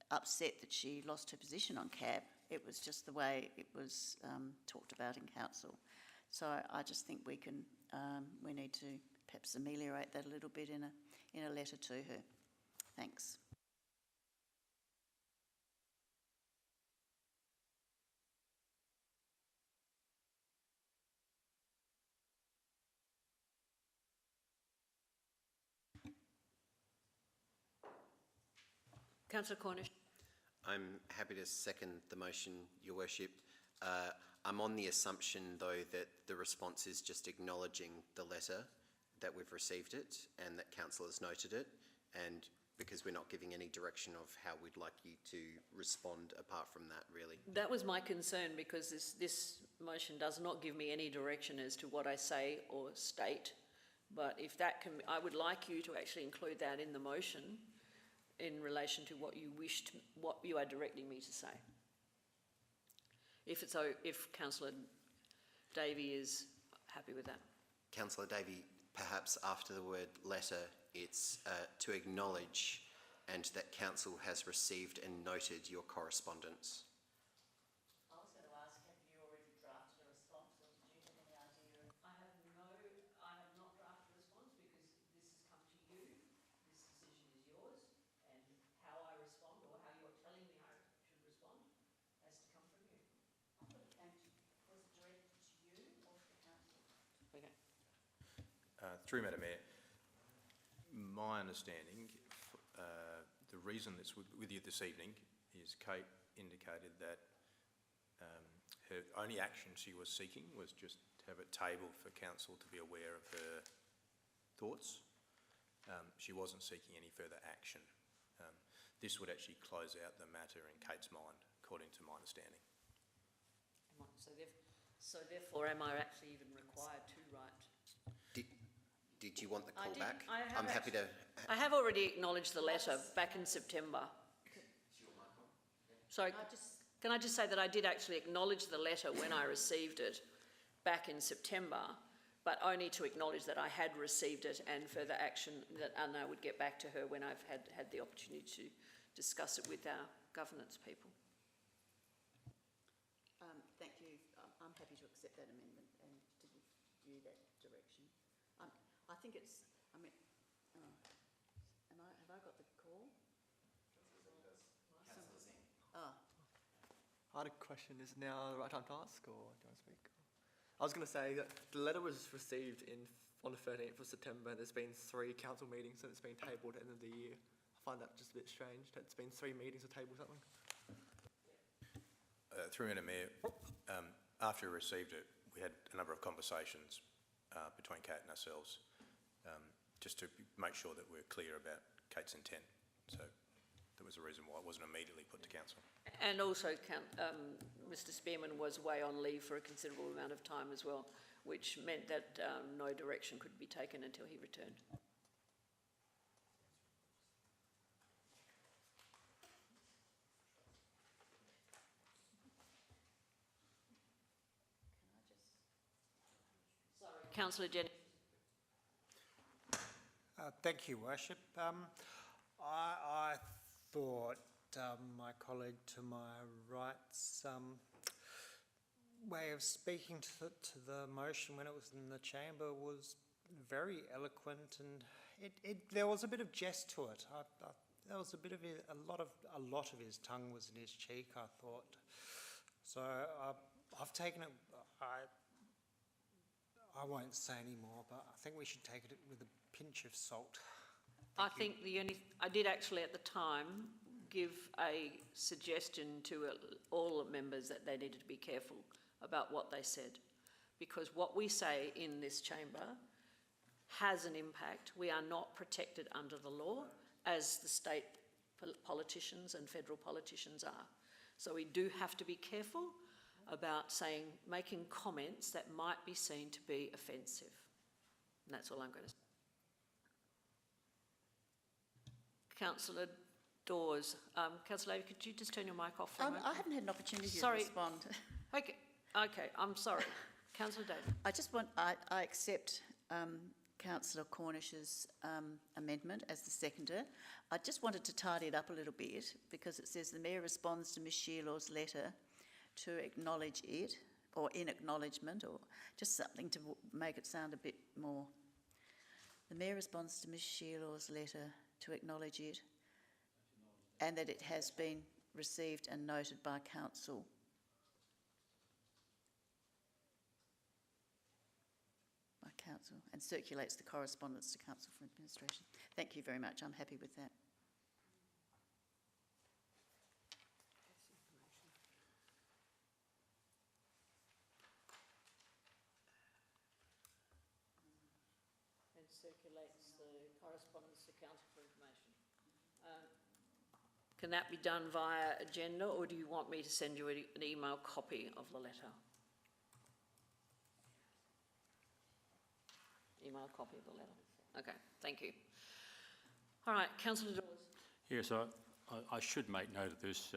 upset that she lost her position on CAB. It was just the way it was talked about in council. So I just think we need to perhaps ameliorate that a little bit in a letter to her. Thanks. Councillor Cornish. I'm happy to second the motion, Your Worship. I'm on the assumption, though, that the response is just acknowledging the letter, that we've received it and that Council has noted it, and because we're not giving any direction of how we'd like you to respond apart from that, really. That was my concern, because this motion does not give me any direction as to what I say or state, but if that can, I would like you to actually include that in the motion in relation to what you wish to, what you are directing me to say. If Councillor Davey is happy with that. Councillor Davey, perhaps after the word letter, it's to acknowledge and that council has received and noted your correspondence. I was going to ask, have you already drafted a response, or did you have any idea? I have not drafted a response because this has come to you. This decision is yours, and how I respond or how you're telling me I should respond has to come from you. Was it directed to you or to the council? Okay. Through Madam Mayor, my understanding, the reason it's with you this evening is Kate indicated that her only action she was seeking was just to have it tabled for council to be aware of her thoughts. She wasn't seeking any further action. This would actually close out the matter in Kate's mind, according to my understanding. So therefore, am I actually even required to write? Did you want the call didn't- back? I have I'm happy to. I have already acknowledged the letter back in September. Sorry, can I just say that I did actually acknowledge the letter when I received it back in September, but only to acknowledge that I had received it and further action that Anna would get back to her when I've had the opportunity to discuss it with our governance people. Thank you. I'm happy to accept that amendment and to give you that direction. I think it's, have I got the call? I had a question. Is now the right time to ask, or do you want to speak? I was going to say that the letter was received on the 13th of September. There's been 3 council meetings and it's been tabled at the end of the year. I find that just a bit strange that it's been 3 meetings to table something. Through Madam Mayor, after we received it, we had a number of conversations between Kate and ourselves, just to make sure that we're clear about Kate's intent. So that was the reason why it wasn't immediately put to council. And also, Mr. Spearman was away on leave for a considerable amount of time as well, which meant that no direction could be taken until he returned. Sorry, Councillor Jenny. Thank you, Worship. I thought my colleague to my right's way of speaking to the motion when it was in the chamber was very eloquent, and there was a bit of jest to it. There was a lot of his tongue was in his cheek, I thought. So I've taken it. I won't say any more, but I think we should take it with a pinch of salt. I think I did actually at the time give a suggestion to all members that they needed to be careful about what they said, because what we say in this chamber has an impact. We are not protected under the law as the state politicians and federal politicians are. So we do have to be careful about making comments that might be seen to be offensive. And that's all I'm going to say. Councillor Dawes. Councillor Davey, could you just turn your mic off for a moment? I haven't had an opportunity to respond. Okay, I'm sorry. Councillor Davey. I accept Councillor Cornish's amendment as the seconder. I just wanted to tidy it up a little bit because it says the Mayor responds to Ms Shearlaw's letter to acknowledge it, or in acknowledgement, or just something to make it sound a bit more. The Mayor responds to Ms Shearlaw's letter to acknowledge it and that it has been received and noted by Council. And circulates the correspondence to Council for Administration. Thank you very much. I'm happy with that. And circulates the correspondence to Council for Information. Can that be done via agenda, or do you want me to send you an email copy of the letter? email copy of the letter? Okay, thank you. All right, Councillor Dawes. Yes, I should make note of this.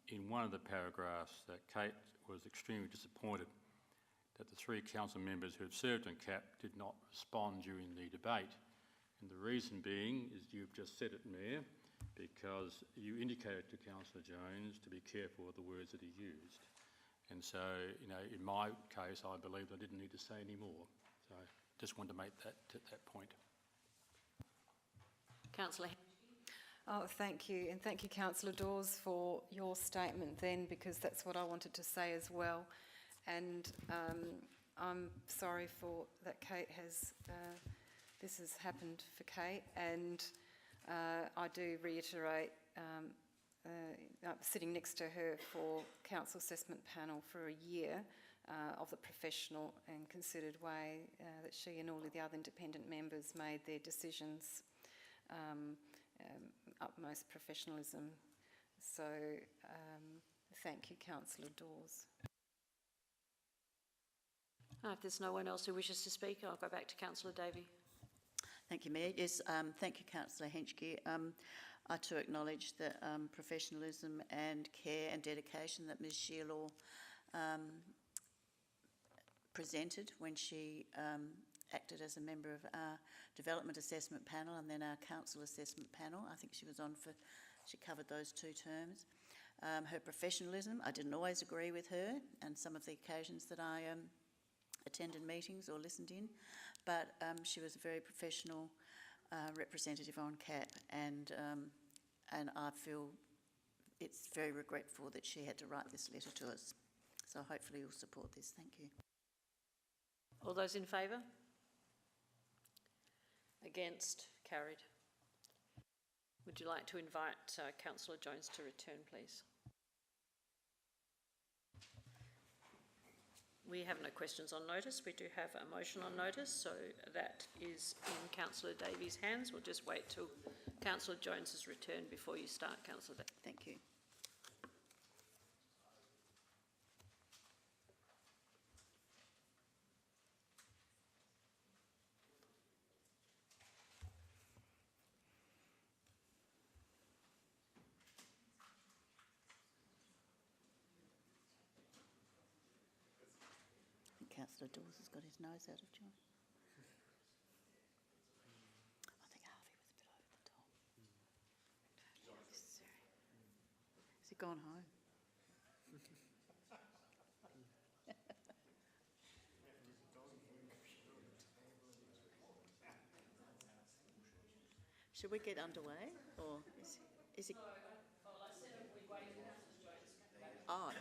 In one of the paragraphs, that Kate was extremely disappointed that the 3 council members who had served on CAP did not respond during the debate. And the reason being is you've just said it, Mayor, because you indicated to Councillor Jones to be careful of the words that he used. And so, you know, in my case, I believed I didn't need to say any more. So just wanted to make that point. Councillor. Oh, thank you. And thank you, Councillor Dawes, for your statement then, because that's what I wanted to say as well. And I'm sorry for that Kate has, this has happened for Kate. And I do reiterate, sitting next to her for Council Assessment Panel for a year, of the professional and considered way that she and all of the other independent members made their decisions, utmost professionalism. So thank you, Councillor Dawes. If there's no one else who wishes to speak, I'll go back to Councillor Davey. Thank you, Mayor. Yes, thank you, Councillor Henschke. I too acknowledge the professionalism and care and dedication that Ms Shearlaw presented when she acted as a member of our Development Assessment Panel and then our Council Assessment Panel. I think she was on for, she covered those 2 terms. Her professionalism, I didn't always agree with her and some of the occasions that I attended meetings or listened in, but she was a very professional representative on CAP, and I feel it's very regretful that she had to write this letter to us. So hopefully you'll support this. Thank you. All those in favour? Against? Carried. Would you like to invite Councillor Jones to return, please? We have no questions on notice. We do have a motion on notice, so that is in Councillor Davies' hands. We'll just wait till Councillor Jones has returned before you start, Councillor Davies. Thank you. Councillor Dawes has got his nose out of joint. I think Harvey was a bit over the top. Has he gone home? Should we get underway, or is he? Oh,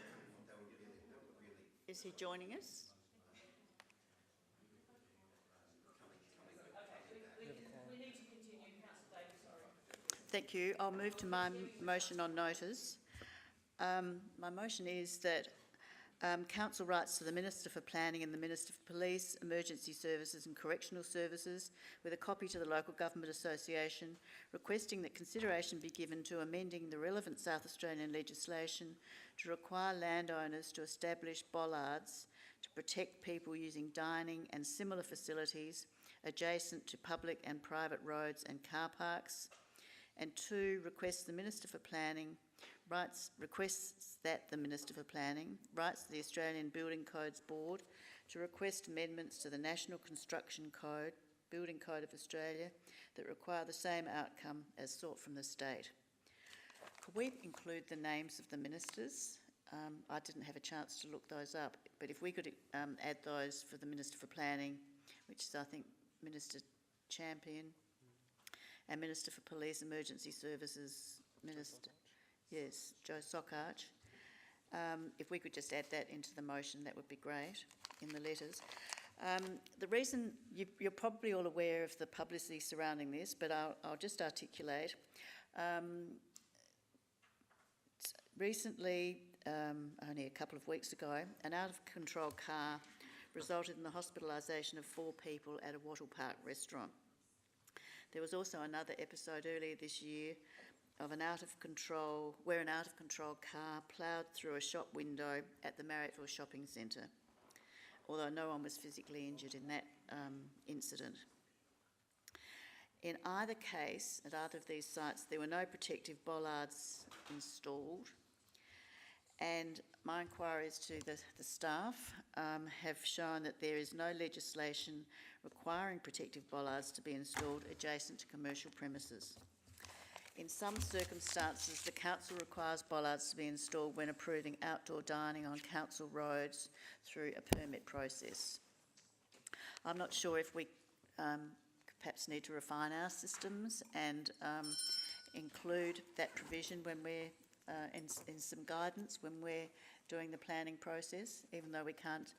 is he joining us? Thank you. I'll move to my motion on notice. My motion is that Council writes to the Minister for Planning and the Minister for Police, Emergency Services and Correctional Services with a copy to the Local Government Association requesting that consideration be given to amending the relevant South Australian legislation to require landowners to establish bollards to protect people using dining and similar facilities adjacent to public and private roads and car parks. And 2, requests that the Minister for Planning writes to the Australian Building Codes Board to request amendments to the National Construction Code, Building Code of Australia, that require the same outcome as sought from the state. Could we include the names of the ministers? I didn't have a chance to look those up, but if we could add those for the Minister for Planning, which is, I think, Minister Champion, and Minister for Police, Emergency Services, Minister, yes, Joe Sockarch. If we could just add that into the motion, that would be great, in the letters. The reason, you're probably all aware of the publicity surrounding this, but I'll just articulate. Recently, only a couple of weeks ago, an out-of-control car resulted in the hospitalisation of 4 people at a Wattle Park restaurant. There was also another episode earlier this year of an out-of-control car ploughed through a shop window at the Marriottville Shopping Centre. although no one was physically injured in that incident. In either case, at either of these sites, there were no protective bollards installed, and my inquiries to the staff have shown that there is no legislation requiring protective bollards to be installed adjacent to commercial premises. In some circumstances, the council requires bollards to be installed when approving outdoor dining on council roads through a permit process. I'm not sure if we perhaps need to refine our systems and include that provision when we're in some guidance when we're doing the planning process, even though we can't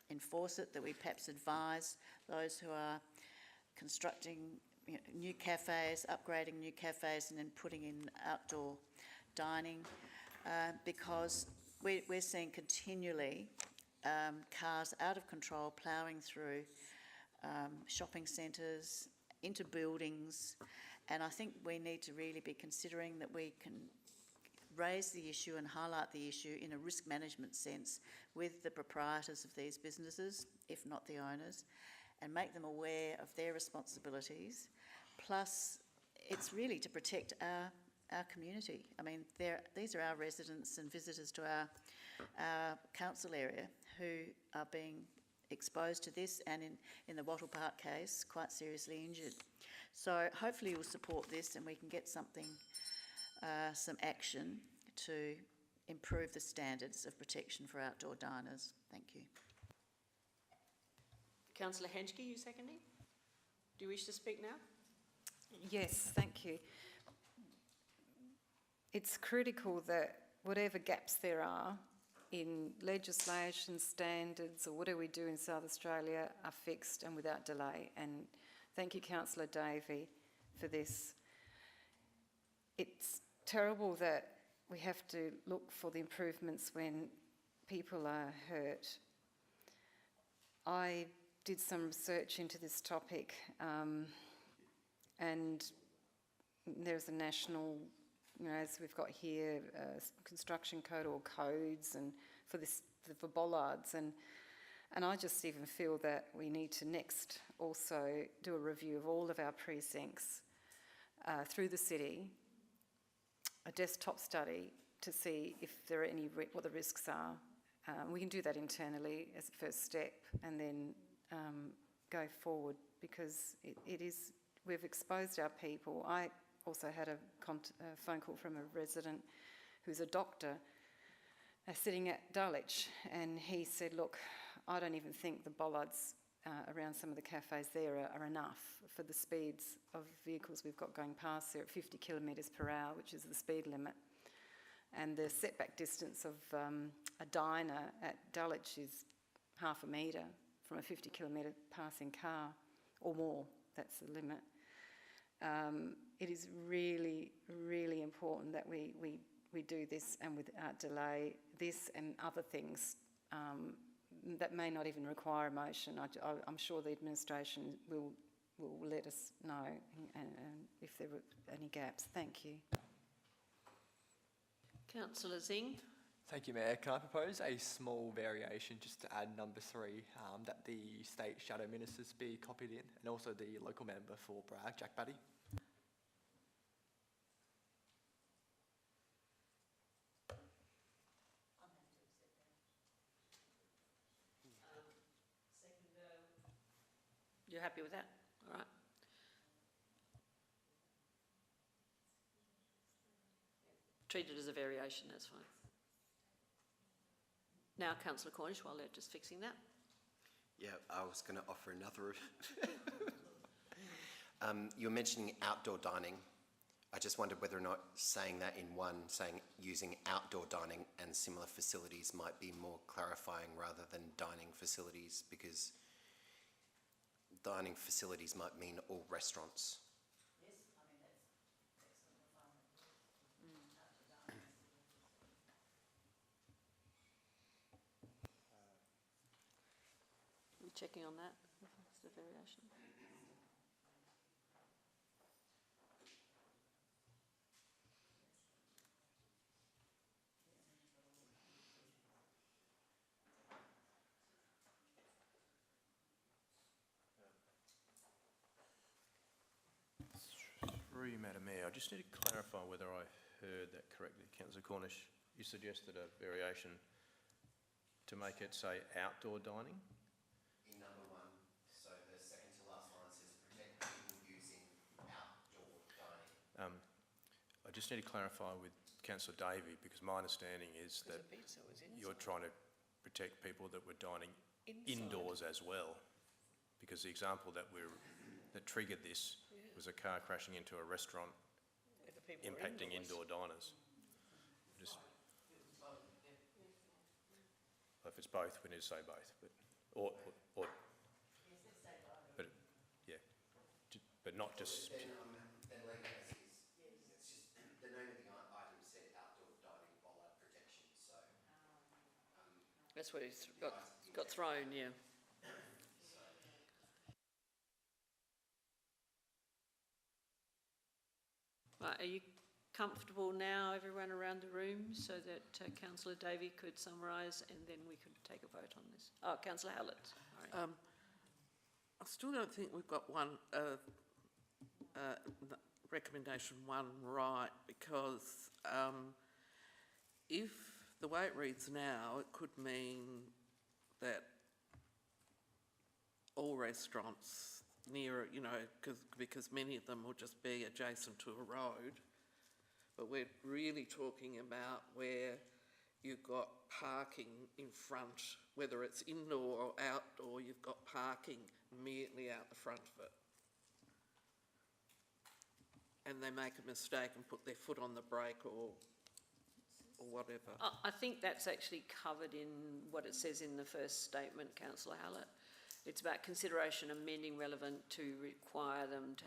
enforce it, that we perhaps advise those who are constructing new cafes, upgrading new cafes and then putting in outdoor dining, because we're seeing continually cars out of control ploughing through shopping centres, into buildings, and I think we need to really be considering that we can raise the issue and highlight the issue in a risk management sense with the proprietors of these businesses, if not the owners, and make them aware of their responsibilities. Plus, it's really to protect our community. I mean, these are our residents and visitors to our council area who are being exposed to this, and in the Wattle Park case, quite seriously injured. So hopefully you'll support this and we can get something, some action to improve the standards of protection for outdoor diners. Thank you. Councillor Henschke, you seconding? Do you wish to speak now? Yes, thank you. It's critical that whatever gaps there are in legislation, standards, or whatever we do in South Australia are fixed and without delay. And thank you, Councillor Davey, for this. It's terrible that we have to look for the improvements when people are hurt. I did some research into this topic, and there's a national, as we've got here, construction code or codes, and for bollards, and I just even feel that we need to next also do a review of all of our precincts through the city, a desktop study to see if there are any what the risks are. We can do that internally as a first step, and then go forward, because we've exposed our people. I also had a phone call from a resident who's a doctor sitting at Dulwich, and he said, look, I don't even think the bollards around some of the cafes there are enough for the speeds of vehicles we've got going past there at 50 kilometres per hour, which is the speed limit. And the setback distance of a diner at Dulwich is half a metre from a 50 kilometre passing car or more. That's the limit. It is really, really important that we do this, and without delay, this and other things that may not even require a motion. I'm sure the administration will let us know and if there were any gaps. Thank you. Councillor Zing. Thank you, Mayor. Can I propose a small variation just to add number 3, that the state shadow ministers be copied in, and also the local member for Bragg, Jack Batty? You're happy with that? All right. Treat it as a variation, that's fine. Now, Councillor Cornish, while they're just fixing that. Yeah, I was going to offer another. You were mentioning outdoor dining. I just wondered whether or not saying that in one, saying using outdoor dining and similar facilities might be more clarifying rather than dining facilities, because dining facilities might mean all restaurants. Yes, I mean, that's Are we checking on that? What's the variation? Through you, Madam Mayor, I just need to clarify whether I heard that correctly. Councillor Cornish, you suggested a variation to make it say outdoor dining? In number 1, so the second to last line says protect people using outdoor dining. I just need to clarify with Councillor Davey, because my understanding is that you're trying to protect people that were dining indoors as well. Because the example that triggered this was a car crashing into a restaurant, impacting indoor diners. Just, well, if it's both, we need to say both, but or but yeah, but not just. Then leave it as is. It's just the name of the item said outdoor dining bollard protection, so. That's where it's got thrown, yeah. Right, are you comfortable now, everyone around the room, so that Councillor Davey could summarise and then we could take a vote on this? Oh, Councillor Hallett, sorry. I still don't think we've got recommendation 1 right, because if the way it reads now, it could mean that all restaurants near, because many of them will just be adjacent to a road, but we're really talking about where you've got parking in front, whether it's indoor or outdoor, you've got parking immediately out the front of it. And they make a mistake and put their foot on the brake or whatever. I think that's actually covered in what it says in the first statement, Councillor Hallett. It's about consideration amending relevant to require them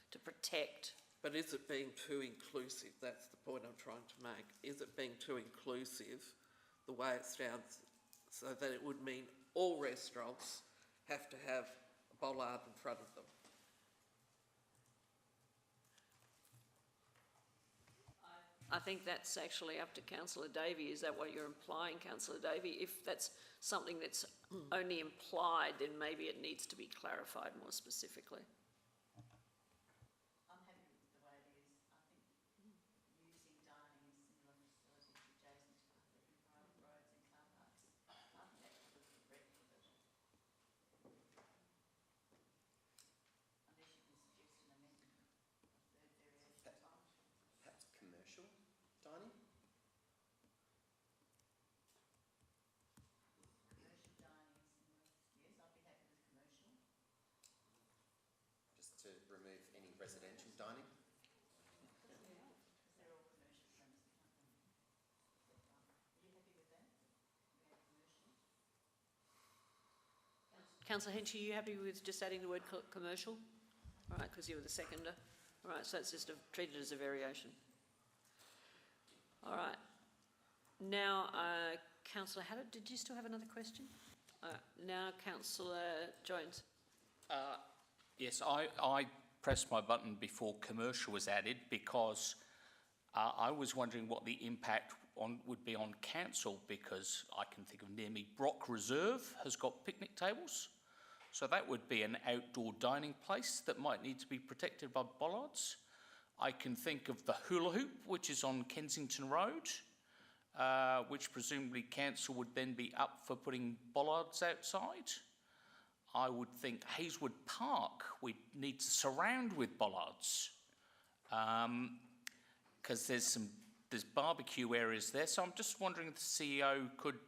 to protect. But is it being too inclusive? That's the point I'm trying to make. Is it being too inclusive, the way it sounds, so that it would mean all restaurants have to have a bollard in front of them? I think that's actually up to Councillor Davey. Is that what you're implying, Councillor Davey? If that's something that's only implied, then maybe it needs to be clarified more specifically. I'm happy with the way it is. I think using dining in similar facilities adjacent to public and private roads and car parks, I think that covers the breadth of it. Unless you can suggest an amendment, a third variation. Perhaps commercial dining? Commercial dining in similar, yes, I'd be happy with commercial. Just to remove any residential dining? Because they're all commercial premises, aren't they? Are you happy with that? We have commercial? Councillor Hench, are you happy with just adding the word commercial? All right, because you were the seconder. All right, so it's just treated as a variation. All right. Now, Councillor Hallett, did you still have another question? Now, Councillor Jones. Yes, I pressed my button before commercial was added because I was wondering what the impact would be on council, because I can think of near me Brock Reserve has got picnic tables. So that would be an outdoor dining place that might need to be protected by bollards. I can think of the hula hoop, which is on Kensington Road, which presumably council would then be up for putting bollards outside. I would think Hazelwood Park we'd need to surround with bollards, because there's barbecue areas there. So I'm just wondering if the CEO could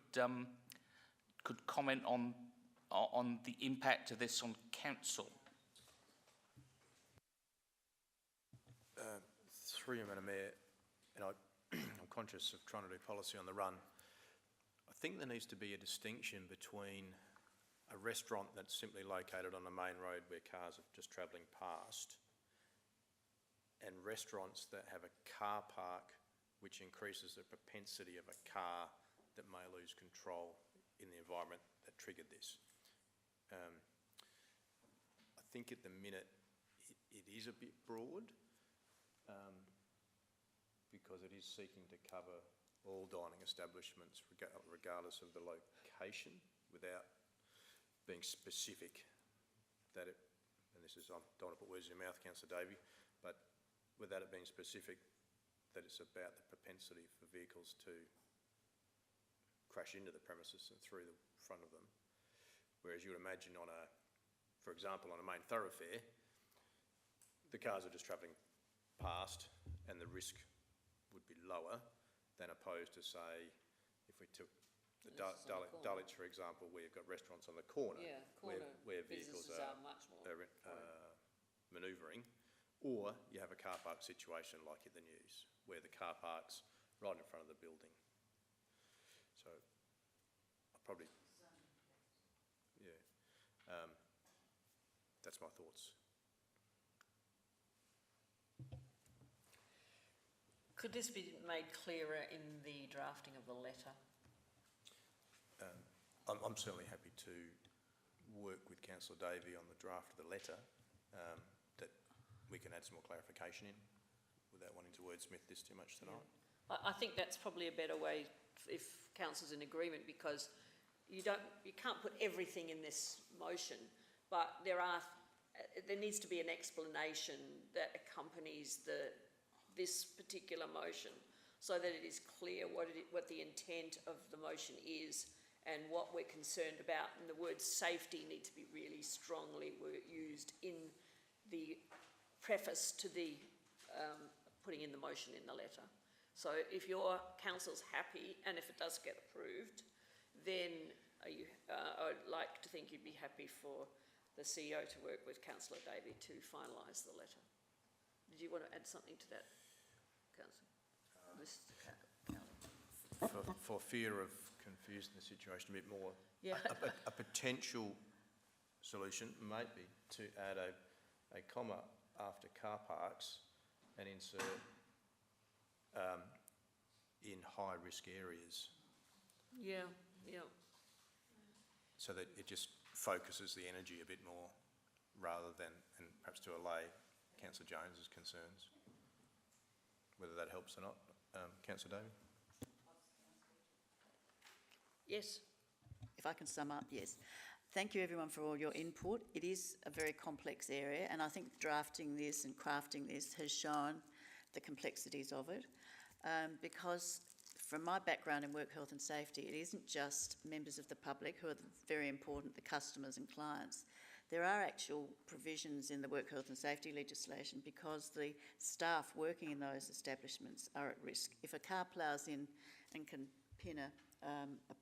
comment on the impact of this on council. Through you, Madam Mayor, and I'm conscious of trying to do policy on the run. I think there needs to be a distinction between a restaurant that's simply located on a main road where cars are just travelling past, and restaurants that have a car park which increases the propensity of a car that may lose control in the environment that triggered this. I think at the minute it is a bit broad, because it is seeking to cover all dining establishments regardless of the location, without being specific that it, and this is, I don't want to put words in your mouth, Councillor Davey, but without it being specific, that it's about the propensity for vehicles to crash into the premises and through the front of them. Whereas you would imagine on a, for example, on a main thoroughfare, the cars are just travelling past and the risk would be lower than opposed to, say, if we took the Dulwich, for example, where you've got restaurants on the corner, where vehicles are much more manoeuvring, or you have a car park situation like in the news, where the car park's right in front of the building. So, I probably, yeah, that's my thoughts. Could this be made clearer in the drafting of the letter? I'm certainly happy to work with Councillor Davey on the draft of the letter that we can add some more clarification in without wanting to wordsmith this too much tonight. I think that's probably a better way if council's in agreement, because you can't put everything in this motion, but there needs to be an explanation that accompanies this particular motion, so that it is clear what the intent of the motion is and what we're concerned about. And the word safety need to be really strongly used in the preface to the putting in the motion in the letter. So if your council's happy, and if it does get approved, then I'd like to think you'd be happy for the CEO to work with Councillor Davey to finalise the letter. Did you want to add something to that, Councillor? For fear of confusing the situation a bit more, Yeah. a potential solution might be to add a comma after car parks and insert in high-risk areas. Yeah. So that it just focuses the energy a bit more rather than, and perhaps to allay Councillor Jones's concerns. Whether that helps or not, Councillor Davey? Yes. If I can sum up, yes. Thank you everyone for all your input. It is a very complex area, and I think drafting this and crafting this has shown the complexities of it, because from my background in work health and safety, it isn't just members of the public who are very important, the customers and clients. There are actual provisions in the work health and safety legislation because the staff working in those establishments are at risk. If a car ploughs in and can pin a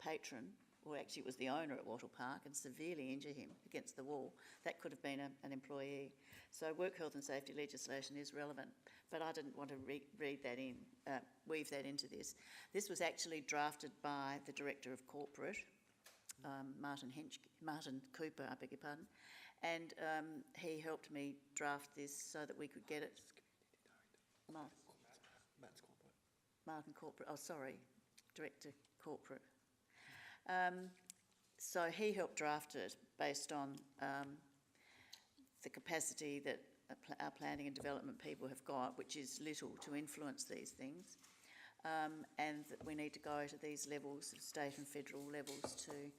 patron, or actually it was the owner at Wattle Park, and severely injure him against the wall, that could have been an employee. So work health and safety legislation is relevant, but I didn't want to weave that into this. This was actually drafted by the Director of Corporate, Martin Cooper, I beg your pardon, and he helped me draft this so that we could get it. Martin Corporate, oh sorry, Director Corporate. So he helped draft it based on the capacity that our planning and development people have got, which is little to influence these things, and that we need to go to these levels, state and federal levels, to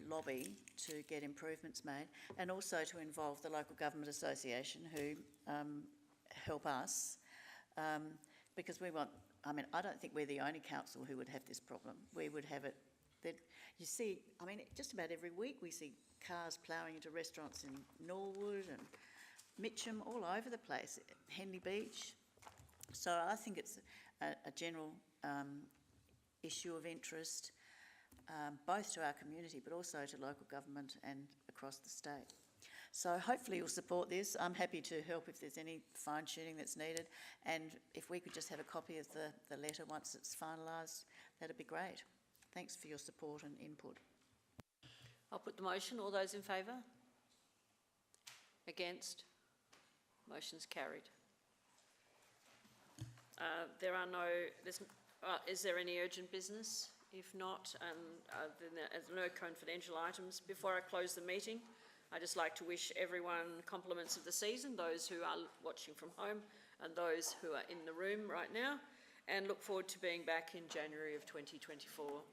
lobby to get improvements made, and also to involve the local government association who help us, because we want, I mean, I don't think we're the only council who would have this problem. We would have it, that you see, I mean, just about every week we see cars ploughing into restaurants in Norwood and Mitcham, all over the place, Henley Beach. So I think it's a general issue of interest, both to our community but also to local government and across the state. So hopefully you'll support this. I'm happy to help if there's any fine-tuning that's needed, and if we could just have a copy of the letter once it's finalised, that'd be great. Thanks for your support and input. I'll put the motion. All those in favour? Against? Motion's carried. Is there any urgent business? If not, then there's no confidential items. Before I close the meeting, I'd just like to wish everyone compliments of the season, those who are watching from home and those who are in the room right now, and look forward to being back in January of 2024.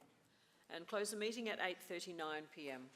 And close the meeting at 8:39 p.m.